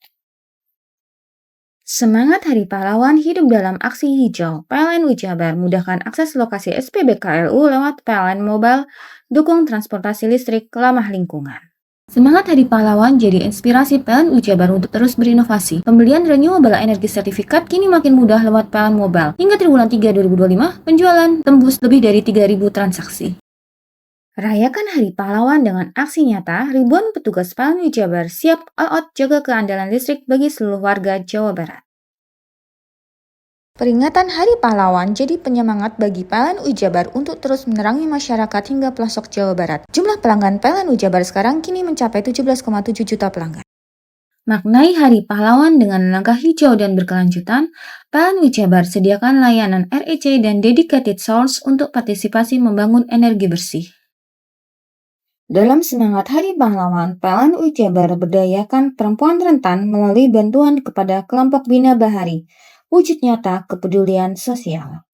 S3: Semangat Hari Pahlawan hidup dalam aksi hijau. PLN Jabar mudahkan akses lokasi SPBKLU lewat PLN Mobile, dukung transportasi listrik ramah lingkungan. Semangat Hari Pahlawan jadi inspirasi PLN Jabar untuk terus berinovasi. Pembelian renewable energy sertifikat kini makin mudah lewat PLN Mobile. Hingga triwulan 3 2025, penjualan tembus lebih dari 3.000 transaksi. Rayakan Hari Pahlawan dengan aksi nyata, ribuan petugas PLN Jabar siap all out jaga keandalan listrik bagi seluruh warga Jawa Barat. Peringatan Hari Pahlawan jadi penyemangat bagi PLN Jabar untuk terus menerangi masyarakat hingga pelosok Jawa Barat. Jumlah pelanggan PLN Jabar sekarang kini mencapai 17,7 juta pelanggan. Maknai Hari Pahlawan dengan langkah hijau dan berkelanjutan, PLN Jabar sediakan layanan REC dan dedicated source untuk partisipasi membangun energi bersih. Dalam semangat Hari Pahlawan, PLN Jabar berdayakan perempuan rentan melalui bantuan kepada kelompok Bina Bahari. Wujud nyata kepedulian sosial.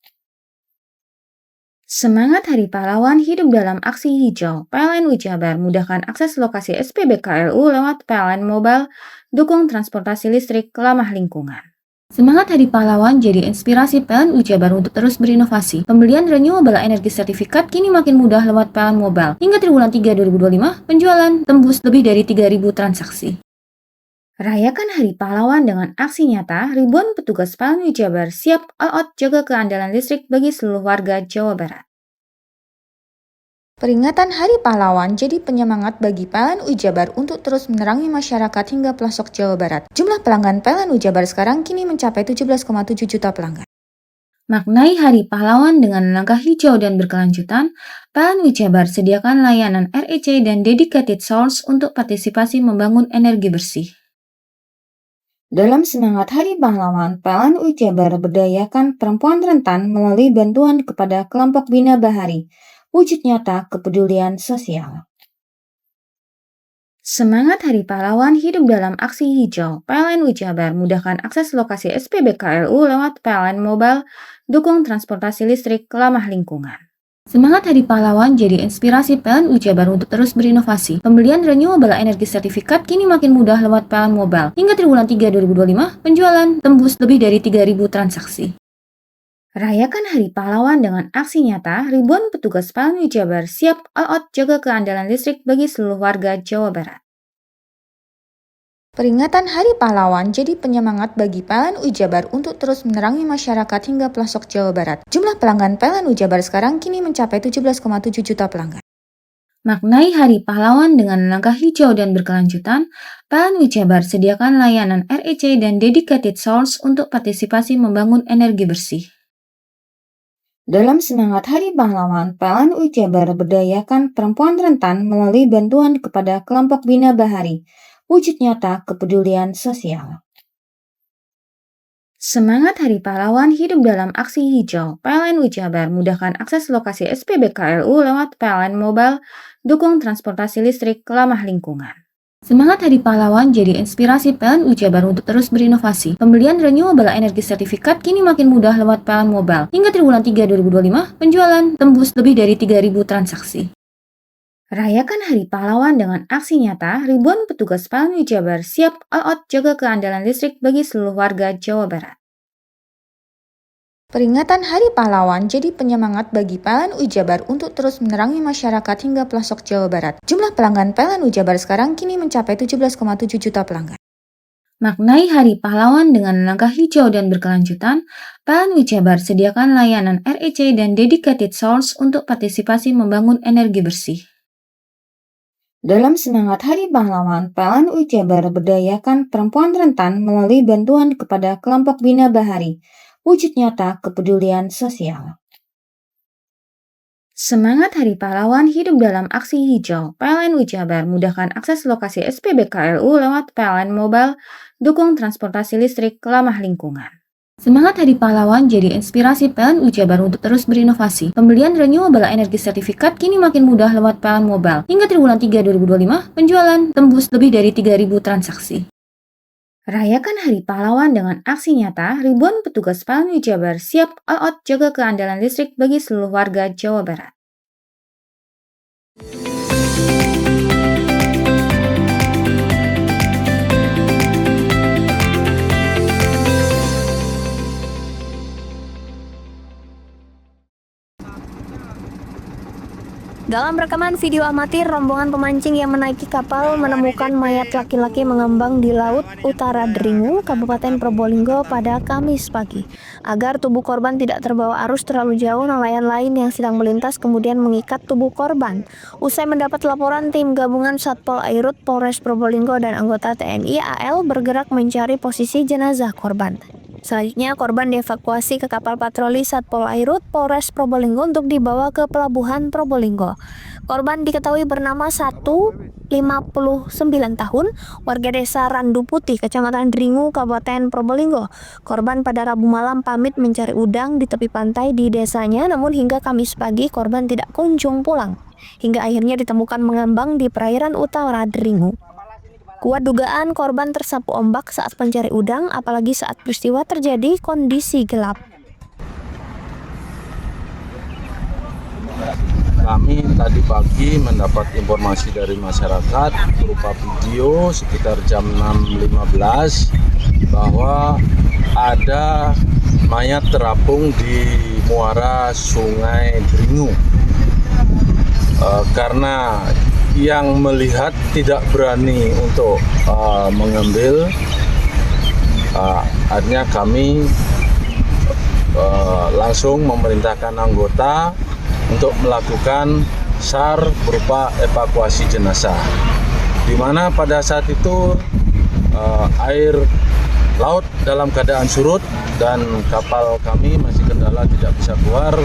S3: Semangat Hari Pahlawan hidup dalam aksi hijau. PLN Jabar mudahkan akses lokasi SPBKLU lewat PLN Mobile, dukung transportasi listrik ramah lingkungan. Semangat Hari Pahlawan jadi inspirasi PLN Jabar untuk terus berinovasi. Pembelian renewable energy sertifikat kini makin mudah lewat PLN Mobile. Hingga triwulan 3 2025, penjualan tembus lebih dari 3.000 transaksi. Rayakan Hari Pahlawan dengan aksi nyata, ribuan petugas PLN Jabar siap all out jaga keandalan listrik bagi seluruh warga Jawa Barat. Peringatan Hari Pahlawan jadi penyemangat bagi PLN Jabar untuk terus menerangi masyarakat hingga pelosok Jawa Barat. Jumlah pelanggan PLN Jabar sekarang kini mencapai 17,7 juta pelanggan. Maknai Hari Pahlawan dengan langkah hijau dan berkelanjutan, PLN Jabar sediakan layanan REC dan dedicated source untuk partisipasi membangun energi bersih. Dalam semangat Hari Pahlawan, PLN Jabar berdayakan perempuan rentan melalui bantuan kepada kelompok Bina Bahari. Wujud nyata kepedulian sosial. Semangat Hari Pahlawan hidup dalam aksi hijau. PLN Jabar mudahkan akses lokasi SPBKLU lewat PLN Mobile, dukung transportasi listrik ramah lingkungan. Semangat Hari Pahlawan jadi inspirasi PLN Jabar untuk terus berinovasi. Pembelian renewable energy sertifikat kini makin mudah lewat PLN Mobile. Hingga triwulan 3 2025, penjualan tembus lebih dari 3.000 transaksi. Rayakan Hari Pahlawan dengan aksi nyata, ribuan petugas PLN Jabar siap all out jaga keandalan listrik bagi seluruh warga Jawa Barat. Peringatan Hari Pahlawan jadi penyemangat bagi PLN Jabar untuk terus menerangi masyarakat hingga pelosok Jawa Barat. Jumlah pelanggan PLN Jabar sekarang kini mencapai 17,7 juta pelanggan. Maknai Hari Pahlawan dengan langkah hijau dan berkelanjutan, PLN Jabar sediakan layanan REC dan dedicated source untuk partisipasi membangun energi bersih. Dalam semangat Hari Pahlawan, PLN Jabar berdayakan perempuan rentan melalui bantuan kepada kelompok Bina Bahari. Wujud nyata kepedulian sosial. Semangat Hari Pahlawan hidup dalam aksi hijau. PLN Jabar mudahkan akses lokasi SPBKLU lewat PLN Mobile, dukung transportasi listrik ramah lingkungan. Semangat Hari Pahlawan jadi inspirasi PLN Jabar untuk terus berinovasi. Pembelian renewable energy sertifikat kini makin mudah lewat PLN Mobile. Hingga triwulan 3 2025, penjualan tembus lebih dari 3.000 transaksi. Rayakan Hari Pahlawan dengan aksi nyata, ribuan petugas PLN Jabar siap all out jaga keandalan listrik bagi seluruh warga Jawa Barat. Peringatan Hari Pahlawan jadi penyemangat bagi PLN Jabar untuk terus menerangi masyarakat hingga pelosok Jawa Barat. Jumlah pelanggan PLN Jabar sekarang kini mencapai 17,7 juta pelanggan. Maknai Hari Pahlawan dengan langkah hijau dan berkelanjutan, PLN Jabar sediakan layanan REC dan dedicated source untuk partisipasi membangun energi bersih. Dalam semangat Hari Pahlawan, PLN Jabar berdayakan perempuan rentan melalui bantuan kepada kelompok Bina Bahari, wujud nyata kepedulian sosial. Semangat Hari Pahlawan hidup dalam aksi hijau. PLN Jabar mudahkan akses lokasi SPBKLU lewat PLN Mobile, dukung transportasi listrik ramah lingkungan. Semangat Hari Pahlawan jadi inspirasi PLN Jabar untuk terus berinovasi. Pembelian renewable energy sertifikat kini makin mudah lewat PLN Mobile. Hingga triwulan 3 2025, penjualan tembus lebih dari 3.000 transaksi. Rayakan Hari Pahlawan dengan aksi nyata, ribuan petugas PLN Jabar siap all out jaga keandalan listrik bagi seluruh warga Jawa Barat.
S1: Dalam rekaman video amatir, rombongan pemancing yang menaiki kapal menemukan mayat laki-laki mengambang di Laut Utara Dringu, Kabupaten Probolinggo pada Kamis pagi. Agar tubuh korban tidak terbawa arus terlalu jauh, nelayan lain yang sedang melintas kemudian mengikat tubuh korban. Usai mendapat laporan, tim gabungan Satpol Airut Polres Probolinggo dan anggota TNI AL bergerak mencari posisi jenazah korban. Selanjutnya, korban dievakuasi ke kapal patroli Satpol Airut Polres Probolinggo untuk dibawa ke Pelabuhan Probolinggo. Korban diketahui bernama 59 tahun, warga desa Randu Putih, Kecamatan Dringu, Kabupaten Probolinggo. Korban pada Rabu malam pamit mencari udang di tepi pantai di desanya, namun hingga Kamis pagi korban tidak kunjung pulang. Hingga akhirnya ditemukan mengambang di perairan utara Dringu. Kuat dugaan korban tersapu ombak saat pencari udang, apalagi saat peristiwa terjadi kondisi gelap.
S13: Kami tadi pagi mendapat informasi dari masyarakat berupa video sekitar jam 6.15 bahwa ada mayat terapung di muara Sungai Dringu. Karena yang melihat tidak berani untuk mengambil, akhirnya kami langsung memerintahkan anggota untuk melakukan SAR berupa evakuasi jenazah, di mana pada saat itu air laut dalam keadaan surut dan kapal kami masih kendala tidak bisa keluar.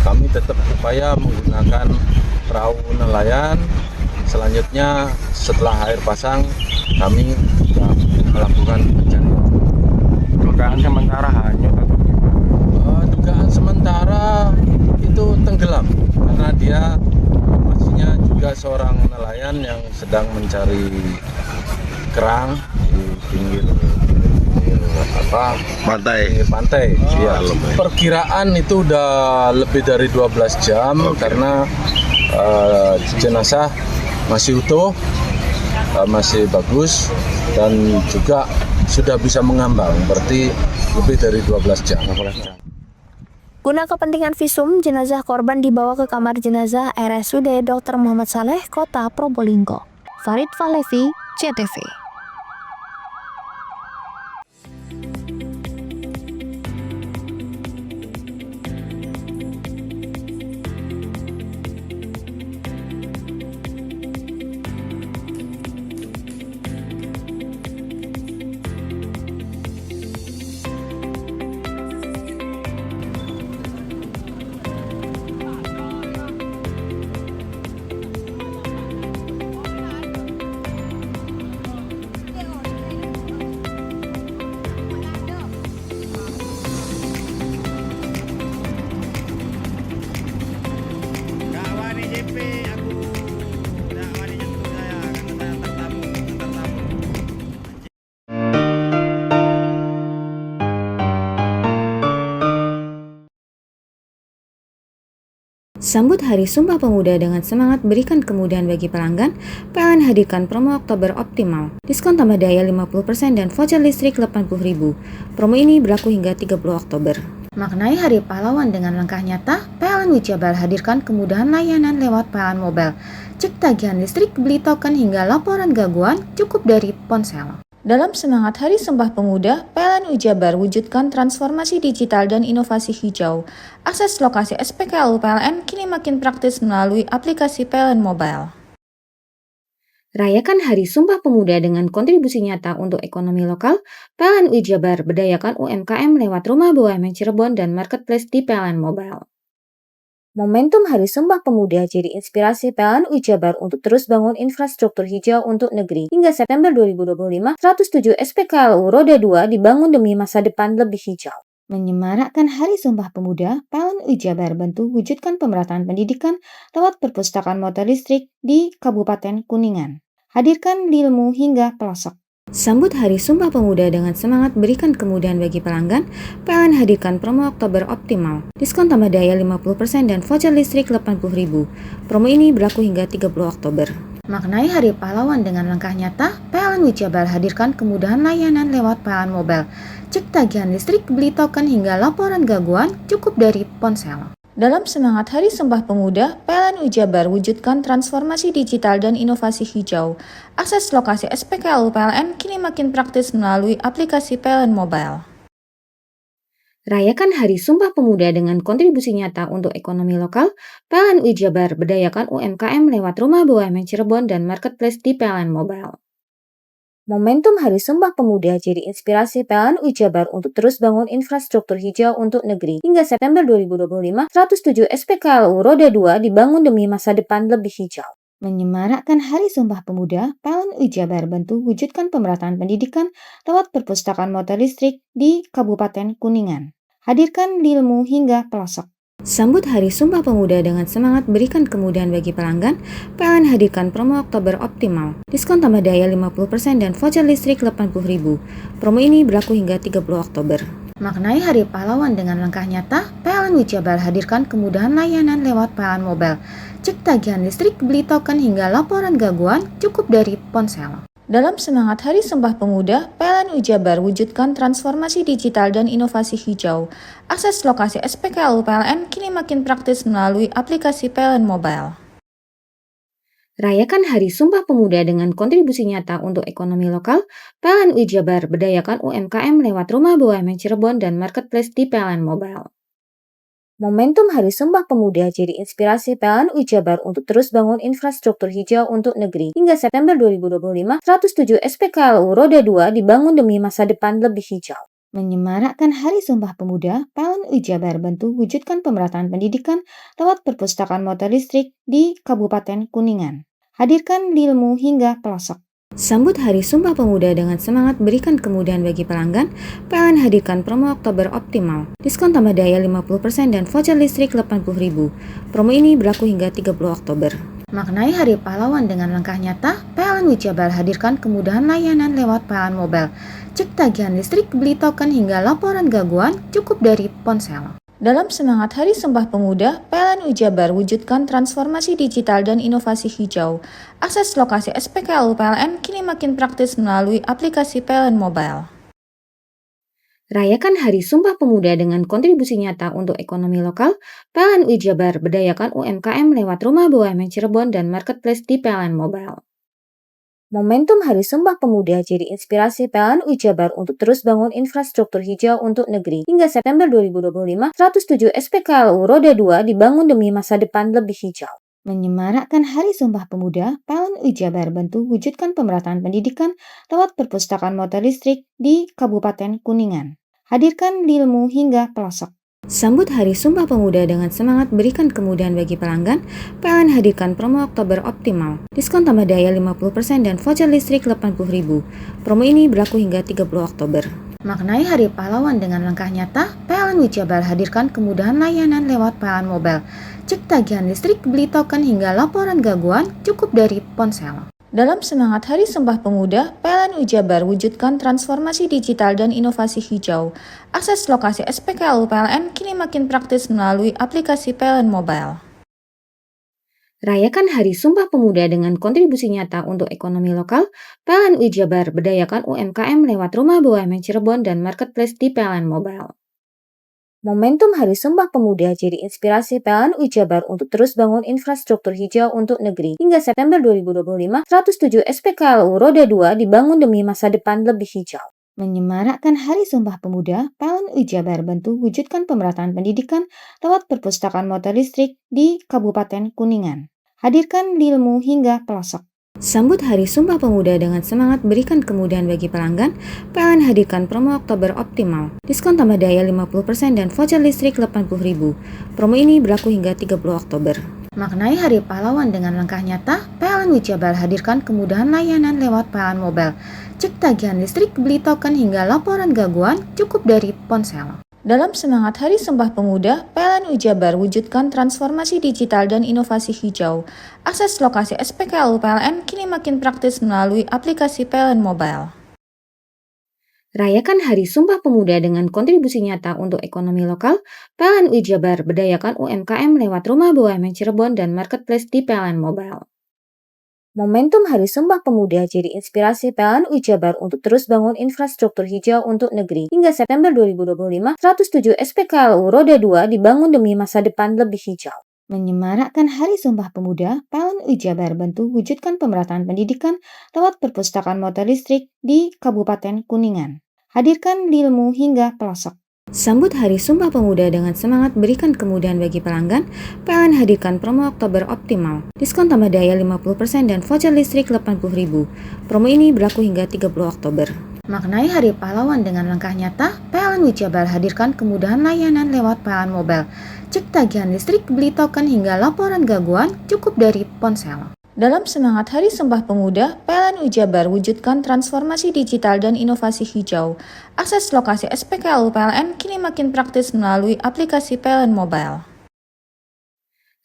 S13: Kami tetap upaya menggunakan perahu nelayan. Selanjutnya setelah air pasang, kami juga melakukan pencarian.
S9: Dugaan sementara hanyut atau gimana?
S13: Dugaan sementara itu tenggelam karena dia informasinya juga seorang nelayan yang sedang mencari kerang di pinggir pantai. Perkiraan itu udah lebih dari 12 jam karena jenazah masih utuh, masih bagus, dan juga sudah bisa mengambang, berarti lebih dari 12 jam.
S1: Guna kepentingan visum, jenazah korban dibawa ke kamar jenazah RSUD Dr. Muhammad Saleh, Kota Probolinggo. Farid Falevi, CTV.
S3: Sambut Hari Sumpah Pemuda dengan semangat berikan kemudahan bagi pelanggan, PLN hadirkan promo Oktober Optimal. Diskon tambah daya 50% dan voucher listrik 80.000. Promo ini berlaku hingga 30 Oktober. Maknai Hari Pahlawan dengan langkah nyata, PLN Ujabar hadirkan kemudahan layanan lewat PLN Mobile. Cek tagihan listrik, beli token hingga laporan gangguan cukup dari ponsel. Dalam semangat Hari Sumpah Pemuda, PLN Ujabar wujudkan transformasi digital dan inovasi hijau. Akses lokasi SPKLU PLN kini makin praktis melalui aplikasi PLN Mobile. Rayakan Hari Sumpah Pemuda dengan kontribusi nyata untuk ekonomi lokal. PLN Ujabar berdayakan UMKM lewat Rumah BUMN Cirebon dan Marketplace di PLN Mobile. Momentum Hari Sumpah Pemuda jadi inspirasi PLN Ujabar untuk terus bangun infrastruktur hijau untuk negeri. Hingga September 2025, 107 SPKLU Roda 2 dibangun demi masa depan lebih hijau. Menyemarakkan Hari Sumpah Pemuda, PLN Ujabar bantu wujudkan pemerataan pendidikan lewat perpustakaan motor listrik di Kabupaten Kuningan. Hadirkan ilmu hingga pelosok. Sambut Hari Sumpah Pemuda dengan semangat berikan kemudahan bagi pelanggan, PLN hadirkan promo Oktober Optimal. Diskon tambah daya 50% dan voucher listrik 80.000. Promo ini berlaku hingga 30 Oktober. Maknai Hari Pahlawan dengan langkah nyata, PLN Ujabar hadirkan kemudahan layanan lewat PLN Mobile. Cek tagihan listrik, beli token hingga laporan gangguan cukup dari ponsel. Dalam semangat Hari Sumpah Pemuda, PLN Ujabar wujudkan transformasi digital dan inovasi hijau. Akses lokasi SPKLU PLN kini makin praktis melalui aplikasi PLN Mobile. Rayakan Hari Sumpah Pemuda dengan kontribusi nyata untuk ekonomi lokal. PLN Ujabar berdayakan UMKM lewat Rumah BUMN Cirebon dan Marketplace di PLN Mobile. Momentum Hari Sumpah Pemuda jadi inspirasi PLN Ujabar untuk terus bangun infrastruktur hijau untuk negeri. Hingga September 2025, 107 SPKLU Roda 2 dibangun demi masa depan lebih hijau. Menyemarakkan Hari Sumpah Pemuda, PLN Ujabar bantu wujudkan pemerataan pendidikan lewat perpustakaan motor listrik di Kabupaten Kuningan. Hadirkan ilmu hingga pelosok. Sambut Hari Sumpah Pemuda dengan semangat berikan kemudahan bagi pelanggan, PLN hadirkan promo Oktober Optimal. Diskon tambah daya 50% dan voucher listrik 80.000. Promo ini berlaku hingga 30 Oktober. Maknai Hari Pahlawan dengan langkah nyata, PLN Ujabar hadirkan kemudahan layanan lewat PLN Mobile. Cek tagihan listrik, beli token hingga laporan gangguan cukup dari ponsel. Dalam semangat Hari Sumpah Pemuda, PLN Ujabar wujudkan transformasi digital dan inovasi hijau. Akses lokasi SPKLU PLN kini makin praktis melalui aplikasi PLN Mobile. Rayakan Hari Sumpah Pemuda dengan kontribusi nyata untuk ekonomi lokal. PLN Ujabar berdayakan UMKM lewat Rumah BUMN Cirebon dan Marketplace di PLN Mobile. Momentum Hari Sumpah Pemuda jadi inspirasi PLN Ujabar untuk terus bangun infrastruktur hijau untuk negeri. Hingga September 2025, 107 SPKLU Roda 2 dibangun demi masa depan lebih hijau. Menyemarakkan Hari Sumpah Pemuda, PLN Ujabar bantu wujudkan pemerataan pendidikan lewat perpustakaan motor listrik di Kabupaten Kuningan. Hadirkan ilmu hingga pelosok. Sambut Hari Sumpah Pemuda dengan semangat berikan kemudahan bagi pelanggan, PLN hadirkan promo Oktober Optimal. Diskon tambah daya 50% dan voucher listrik 80.000. Promo ini berlaku hingga 30 Oktober. Maknai Hari Pahlawan dengan langkah nyata, PLN Ujabar hadirkan kemudahan layanan lewat PLN Mobile. Cek tagihan listrik, beli token hingga laporan gangguan cukup dari ponsel. Dalam semangat Hari Sumpah Pemuda, PLN Ujabar wujudkan transformasi digital dan inovasi hijau. Akses lokasi SPKLU PLN kini makin praktis melalui aplikasi PLN Mobile. Rayakan Hari Sumpah Pemuda dengan kontribusi nyata untuk ekonomi lokal. PLN Ujabar berdayakan UMKM lewat Rumah BUMN Cirebon dan Marketplace di PLN Mobile. Momentum Hari Sumpah Pemuda jadi inspirasi PLN Ujabar untuk terus bangun infrastruktur hijau untuk negeri. Hingga September 2025, 107 SPKLU Roda 2 dibangun demi masa depan lebih hijau. Menyemarakkan Hari Sumpah Pemuda, PLN Ujabar bantu wujudkan pemerataan pendidikan lewat perpustakaan motor listrik di Kabupaten Kuningan. Hadirkan ilmu hingga pelosok. Sambut Hari Sumpah Pemuda dengan semangat berikan kemudahan bagi pelanggan, PLN hadirkan promo Oktober Optimal. Diskon tambah daya 50% dan voucher listrik 80.000. Promo ini berlaku hingga 30 Oktober. Maknai Hari Pahlawan dengan langkah nyata, PLN Ujabar hadirkan kemudahan layanan lewat PLN Mobile. Cek tagihan listrik, beli token hingga laporan gangguan cukup dari ponsel. Dalam semangat Hari Sumpah Pemuda, PLN Ujabar wujudkan transformasi digital dan inovasi hijau. Akses lokasi SPKLU PLN kini makin praktis melalui aplikasi PLN Mobile. Rayakan Hari Sumpah Pemuda dengan kontribusi nyata untuk ekonomi lokal, PLN UI Jabar berdayakan UMKM lewat Rumah BUMN Cirebon dan Marketplace di PLN Mobile. Momentum Hari Sumpah Pemuda jadi inspirasi PLN UI Jabar untuk terus bangun infrastruktur hijau untuk negeri. Hingga September 2025, 107 SPKLU Roda 2 dibangun demi masa depan lebih hijau. Menyemarakkan Hari Sumpah Pemuda, PLN UI Jabar bantu wujudkan pemerataan pendidikan lewat perpustakaan motor listrik di Kabupaten Kuningan. Hadirkan ilmu hingga pelosok. Sambut Hari Sumpah Pemuda dengan semangat berikan kemudahan bagi pelanggan, PLN hadirkan promo Oktober Optimal. Diskon tambah daya 50% dan voucher listrik 80.000. Promo ini berlaku hingga 30 Oktober. Maknai Hari Pahlawan dengan langkah nyata, PLN UI Jabar hadirkan kemudahan layanan lewat PLN Mobile. Cek tagihan listrik, beli token hingga laporan gangguan cukup dari ponsel. Dalam semangat Hari Sumpah Pemuda, PLN UI Jabar wujudkan transformasi digital dan inovasi hijau. Akses lokasi SPKLU PLN kini makin praktis melalui aplikasi PLN Mobile. Rayakan Hari Sumpah Pemuda dengan kontribusi nyata untuk ekonomi lokal, PLN UI Jabar berdayakan UMKM lewat Rumah BUMN Cirebon dan Marketplace di PLN Mobile. Momentum Hari Sumpah Pemuda jadi inspirasi PLN UI Jabar untuk terus bangun infrastruktur hijau untuk negeri. Hingga September 2025, 107 SPKLU Roda 2 dibangun demi masa depan lebih hijau. Menyemarakkan Hari Sumpah Pemuda, PLN UI Jabar bantu wujudkan pemerataan pendidikan lewat perpustakaan motor listrik di Kabupaten Kuningan. Hadirkan ilmu hingga pelosok. Sambut Hari Sumpah Pemuda dengan semangat berikan kemudahan bagi pelanggan, PLN hadirkan promo Oktober Optimal. Diskon tambah daya 50% dan voucher listrik 80.000. Promo ini berlaku hingga 30 Oktober. Maknai Hari Pahlawan dengan langkah nyata, PLN UI Jabar hadirkan kemudahan layanan lewat PLN Mobile. Cek tagihan listrik, beli token hingga laporan gangguan cukup dari ponsel. Dalam semangat Hari Sumpah Pemuda, PLN UI Jabar wujudkan transformasi digital dan inovasi hijau. Akses lokasi SPKLU PLN kini makin praktis melalui aplikasi PLN Mobile.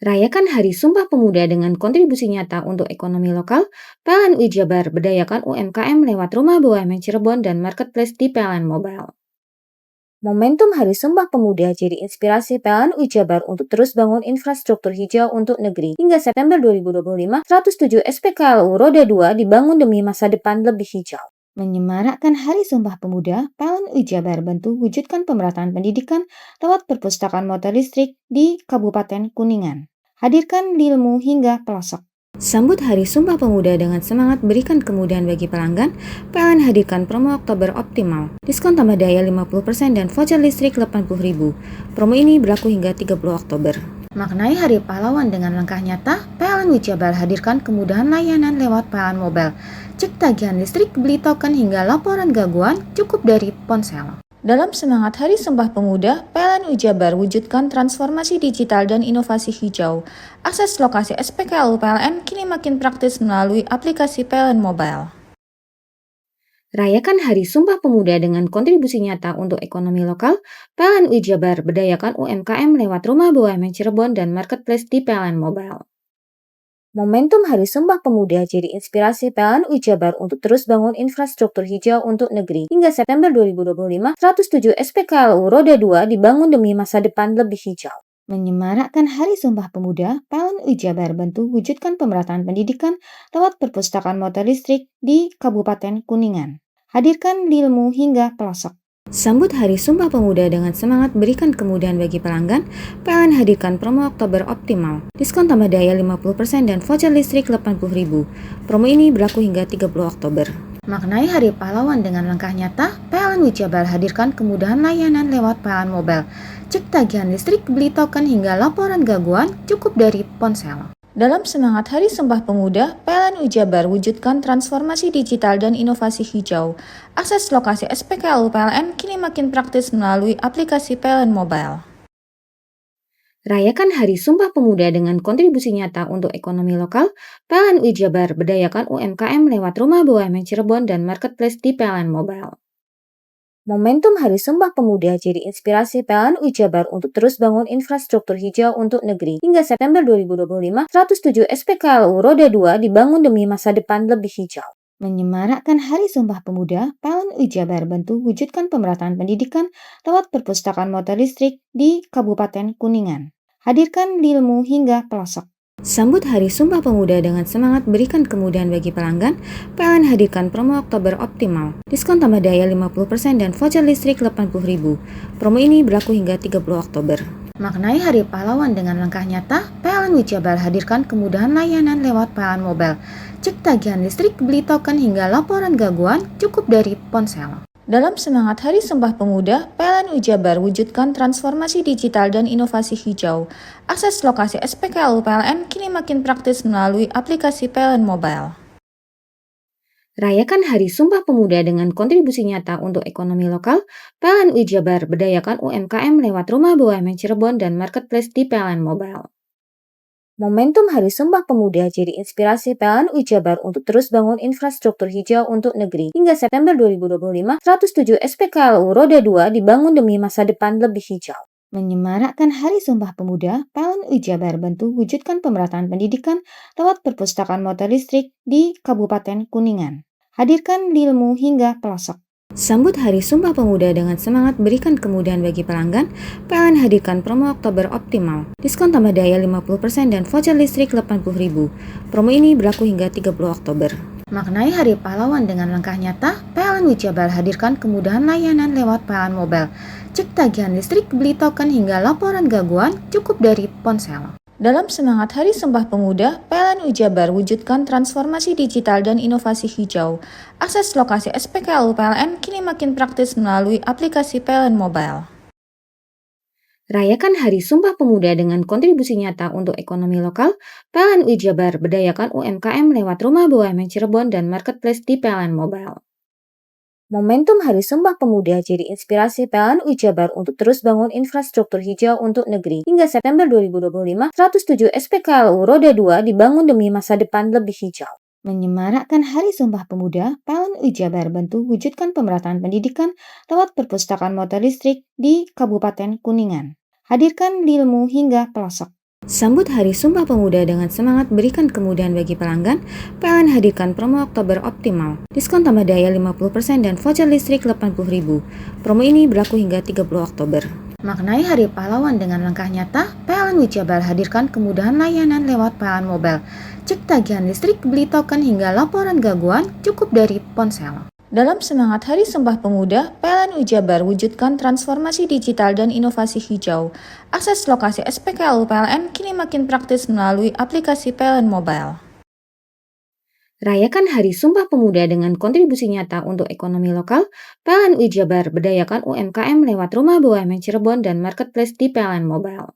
S3: Rayakan Hari Sumpah Pemuda dengan kontribusi nyata untuk ekonomi lokal, PLN UI Jabar berdayakan UMKM lewat Rumah BUMN Cirebon dan Marketplace di PLN Mobile. Momentum Hari Sumpah Pemuda jadi inspirasi PLN UI Jabar untuk terus bangun infrastruktur hijau untuk negeri. Hingga September 2025, 107 SPKLU Roda 2 dibangun demi masa depan lebih hijau. Menyemarakkan Hari Sumpah Pemuda, PLN UI Jabar bantu wujudkan pemerataan pendidikan lewat perpustakaan motor listrik di Kabupaten Kuningan. Hadirkan ilmu hingga pelosok. Sambut Hari Sumpah Pemuda dengan semangat berikan kemudahan bagi pelanggan, PLN hadirkan promo Oktober Optimal. Diskon tambah daya 50% dan voucher listrik 80.000. Promo ini berlaku hingga 30 Oktober. Maknai Hari Pahlawan dengan langkah nyata, PLN UI Jabar hadirkan kemudahan layanan lewat PLN Mobile. Cek tagihan listrik, beli token hingga laporan gangguan cukup dari ponsel. Dalam semangat Hari Sumpah Pemuda, PLN UI Jabar wujudkan transformasi digital dan inovasi hijau. Akses lokasi SPKLU PLN kini makin praktis melalui aplikasi PLN Mobile. Rayakan Hari Sumpah Pemuda dengan kontribusi nyata untuk ekonomi lokal, PLN UI Jabar berdayakan UMKM lewat Rumah BUMN Cirebon dan Marketplace di PLN Mobile. Momentum Hari Sumpah Pemuda jadi inspirasi PLN UI Jabar untuk terus bangun infrastruktur hijau untuk negeri. Hingga September 2025, 107 SPKLU Roda 2 dibangun demi masa depan lebih hijau. Menyemarakkan Hari Sumpah Pemuda, PLN UI Jabar bantu wujudkan pemerataan pendidikan lewat perpustakaan motor listrik di Kabupaten Kuningan. Hadirkan ilmu hingga pelosok. Sambut Hari Sumpah Pemuda dengan semangat berikan kemudahan bagi pelanggan, PLN hadirkan promo Oktober Optimal. Diskon tambah daya 50% dan voucher listrik 80.000. Promo ini berlaku hingga 30 Oktober. Maknai Hari Pahlawan dengan langkah nyata, PLN UI Jabar hadirkan kemudahan layanan lewat PLN Mobile. Cek tagihan listrik, beli token hingga laporan gangguan cukup dari ponsel. Dalam semangat Hari Sumpah Pemuda, PLN UI Jabar wujudkan transformasi digital dan inovasi hijau. Akses lokasi SPKLU PLN kini makin praktis melalui aplikasi PLN Mobile. Rayakan Hari Sumpah Pemuda dengan kontribusi nyata untuk ekonomi lokal, PLN UI Jabar berdayakan UMKM lewat Rumah BUMN Cirebon dan Marketplace di PLN Mobile. Momentum Hari Sumpah Pemuda jadi inspirasi PLN UI Jabar untuk terus bangun infrastruktur hijau untuk negeri. Hingga September 2025, 107 SPKLU Roda 2 dibangun demi masa depan lebih hijau. Menyemarakkan Hari Sumpah Pemuda, PLN UI Jabar bantu wujudkan pemerataan pendidikan lewat perpustakaan motor listrik di Kabupaten Kuningan. Hadirkan ilmu hingga pelosok. Sambut Hari Sumpah Pemuda dengan semangat berikan kemudahan bagi pelanggan, PLN hadirkan promo Oktober Optimal. Diskon tambah daya 50% dan voucher listrik 80.000. Promo ini berlaku hingga 30 Oktober. Maknai Hari Pahlawan dengan langkah nyata, PLN Ujabar hadirkan kemudahan layanan lewat PLN Mobile. Cek tagihan listrik, beli token hingga laporan gangguan cukup dari ponsel. Dalam semangat Hari Sumpah Pemuda, PLN Ujabar wujudkan transformasi digital dan inovasi hijau. Akses lokasi SPKLU PLN kini makin praktis melalui aplikasi PLN Mobile. Rayakan Hari Sumpah Pemuda dengan kontribusi nyata untuk ekonomi lokal. PLN Ujabar berdayakan UMKM lewat Rumah BUMN Cirebon dan Marketplace di PLN Mobile. Momentum Hari Sumpah Pemuda jadi inspirasi PLN Ujabar untuk terus bangun infrastruktur hijau untuk negeri. Hingga September 2025, 107 SPKLU Roda 2 dibangun demi masa depan lebih hijau. Menyemarakkan Hari Sumpah Pemuda, PLN Ujabar bantu wujudkan pemerataan pendidikan lewat perpustakaan motor listrik di Kabupaten Kuningan. Hadirkan ilmu hingga pelosok. Sambut Hari Sumpah Pemuda dengan semangat berikan kemudahan bagi pelanggan, PLN hadirkan promo Oktober Optimal. Diskon tambah daya 50% dan voucher listrik 80.000. Promo ini berlaku hingga 30 Oktober. Maknai Hari Pahlawan dengan langkah nyata, PLN Ujabar hadirkan kemudahan layanan lewat PLN Mobile. Cek tagihan listrik, beli token hingga laporan gangguan cukup dari ponsel. Dalam semangat Hari Sumpah Pemuda, PLN Ujabar wujudkan transformasi digital dan inovasi hijau. Akses lokasi SPKLU PLN kini makin praktis melalui aplikasi PLN Mobile. Rayakan Hari Sumpah Pemuda dengan kontribusi nyata untuk ekonomi lokal. PLN Ujabar berdayakan UMKM lewat Rumah BUMN Cirebon dan Marketplace di PLN Mobile. Momentum Hari Sumpah Pemuda jadi inspirasi PLN Ujabar untuk terus bangun infrastruktur hijau untuk negeri. Hingga September 2025, 107 SPKLU Roda 2 dibangun demi masa depan lebih hijau. Menyemarakkan Hari Sumpah Pemuda, PLN Ujabar bantu wujudkan pemerataan pendidikan lewat perpustakaan motor listrik di Kabupaten Kuningan. Hadirkan ilmu hingga pelosok. Sambut Hari Sumpah Pemuda dengan semangat berikan kemudahan bagi pelanggan, PLN hadirkan promo Oktober Optimal. Diskon tambah daya 50% dan voucher listrik 80.000. Promo ini berlaku hingga 30 Oktober. Maknai Hari Pahlawan dengan langkah nyata, PLN Ujabar hadirkan kemudahan layanan lewat PLN Mobile. Cek tagihan listrik, beli token hingga laporan gangguan cukup dari ponsel. Dalam semangat Hari Sumpah Pemuda, PLN Ujabar wujudkan transformasi digital dan inovasi hijau. Akses lokasi SPKLU PLN kini makin praktis melalui aplikasi PLN Mobile. Rayakan Hari Sumpah Pemuda dengan kontribusi nyata untuk ekonomi lokal. PLN Ujabar berdayakan UMKM lewat Rumah BUMN Cirebon dan Marketplace di PLN Mobile.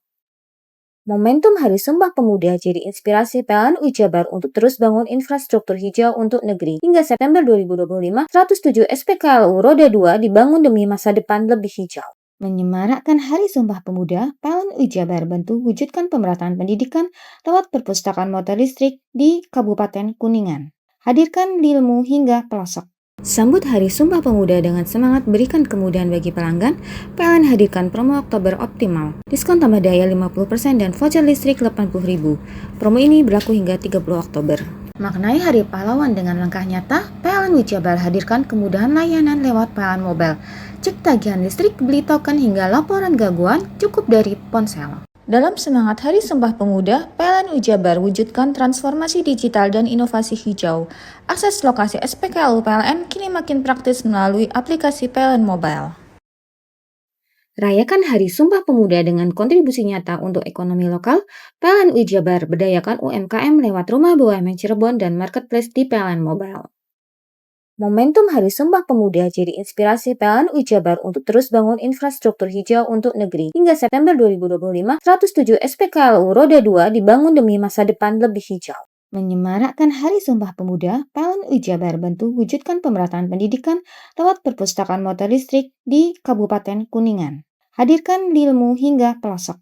S3: Momentum Hari Sumpah Pemuda jadi inspirasi PLN Ujabar untuk terus bangun infrastruktur hijau untuk negeri. Hingga September 2025, 107 SPKLU Roda 2 dibangun demi masa depan lebih hijau. Menyemarakkan Hari Sumpah Pemuda, PLN Ujabar bantu wujudkan pemerataan pendidikan lewat perpustakaan motor listrik di Kabupaten Kuningan. Hadirkan ilmu hingga pelosok. Sambut Hari Sumpah Pemuda dengan semangat berikan kemudahan bagi pelanggan, PLN hadirkan promo Oktober Optimal. Diskon tambah daya 50% dan voucher listrik 80.000. Promo ini berlaku hingga 30 Oktober. Maknai Hari Pahlawan dengan langkah nyata, PLN Ujabar hadirkan kemudahan layanan lewat PLN Mobile. Cek tagihan listrik, beli token hingga laporan gangguan cukup dari ponsel. Dalam semangat Hari Sumpah Pemuda, PLN Ujabar wujudkan transformasi digital dan inovasi hijau. Akses lokasi SPKLU PLN kini makin praktis melalui aplikasi PLN Mobile. Rayakan Hari Sumpah Pemuda dengan kontribusi nyata untuk ekonomi lokal. PLN Ujabar berdayakan UMKM lewat Rumah BUMN Cirebon dan Marketplace di PLN Mobile. Momentum Hari Sumpah Pemuda jadi inspirasi PLN Ujabar untuk terus bangun infrastruktur hijau untuk negeri. Hingga September 2025, 107 SPKLU Roda 2 dibangun demi masa depan lebih hijau. Menyemarakkan Hari Sumpah Pemuda, PLN Ujabar bantu wujudkan pemerataan pendidikan lewat perpustakaan motor listrik di Kabupaten Kuningan. Hadirkan ilmu hingga pelosok.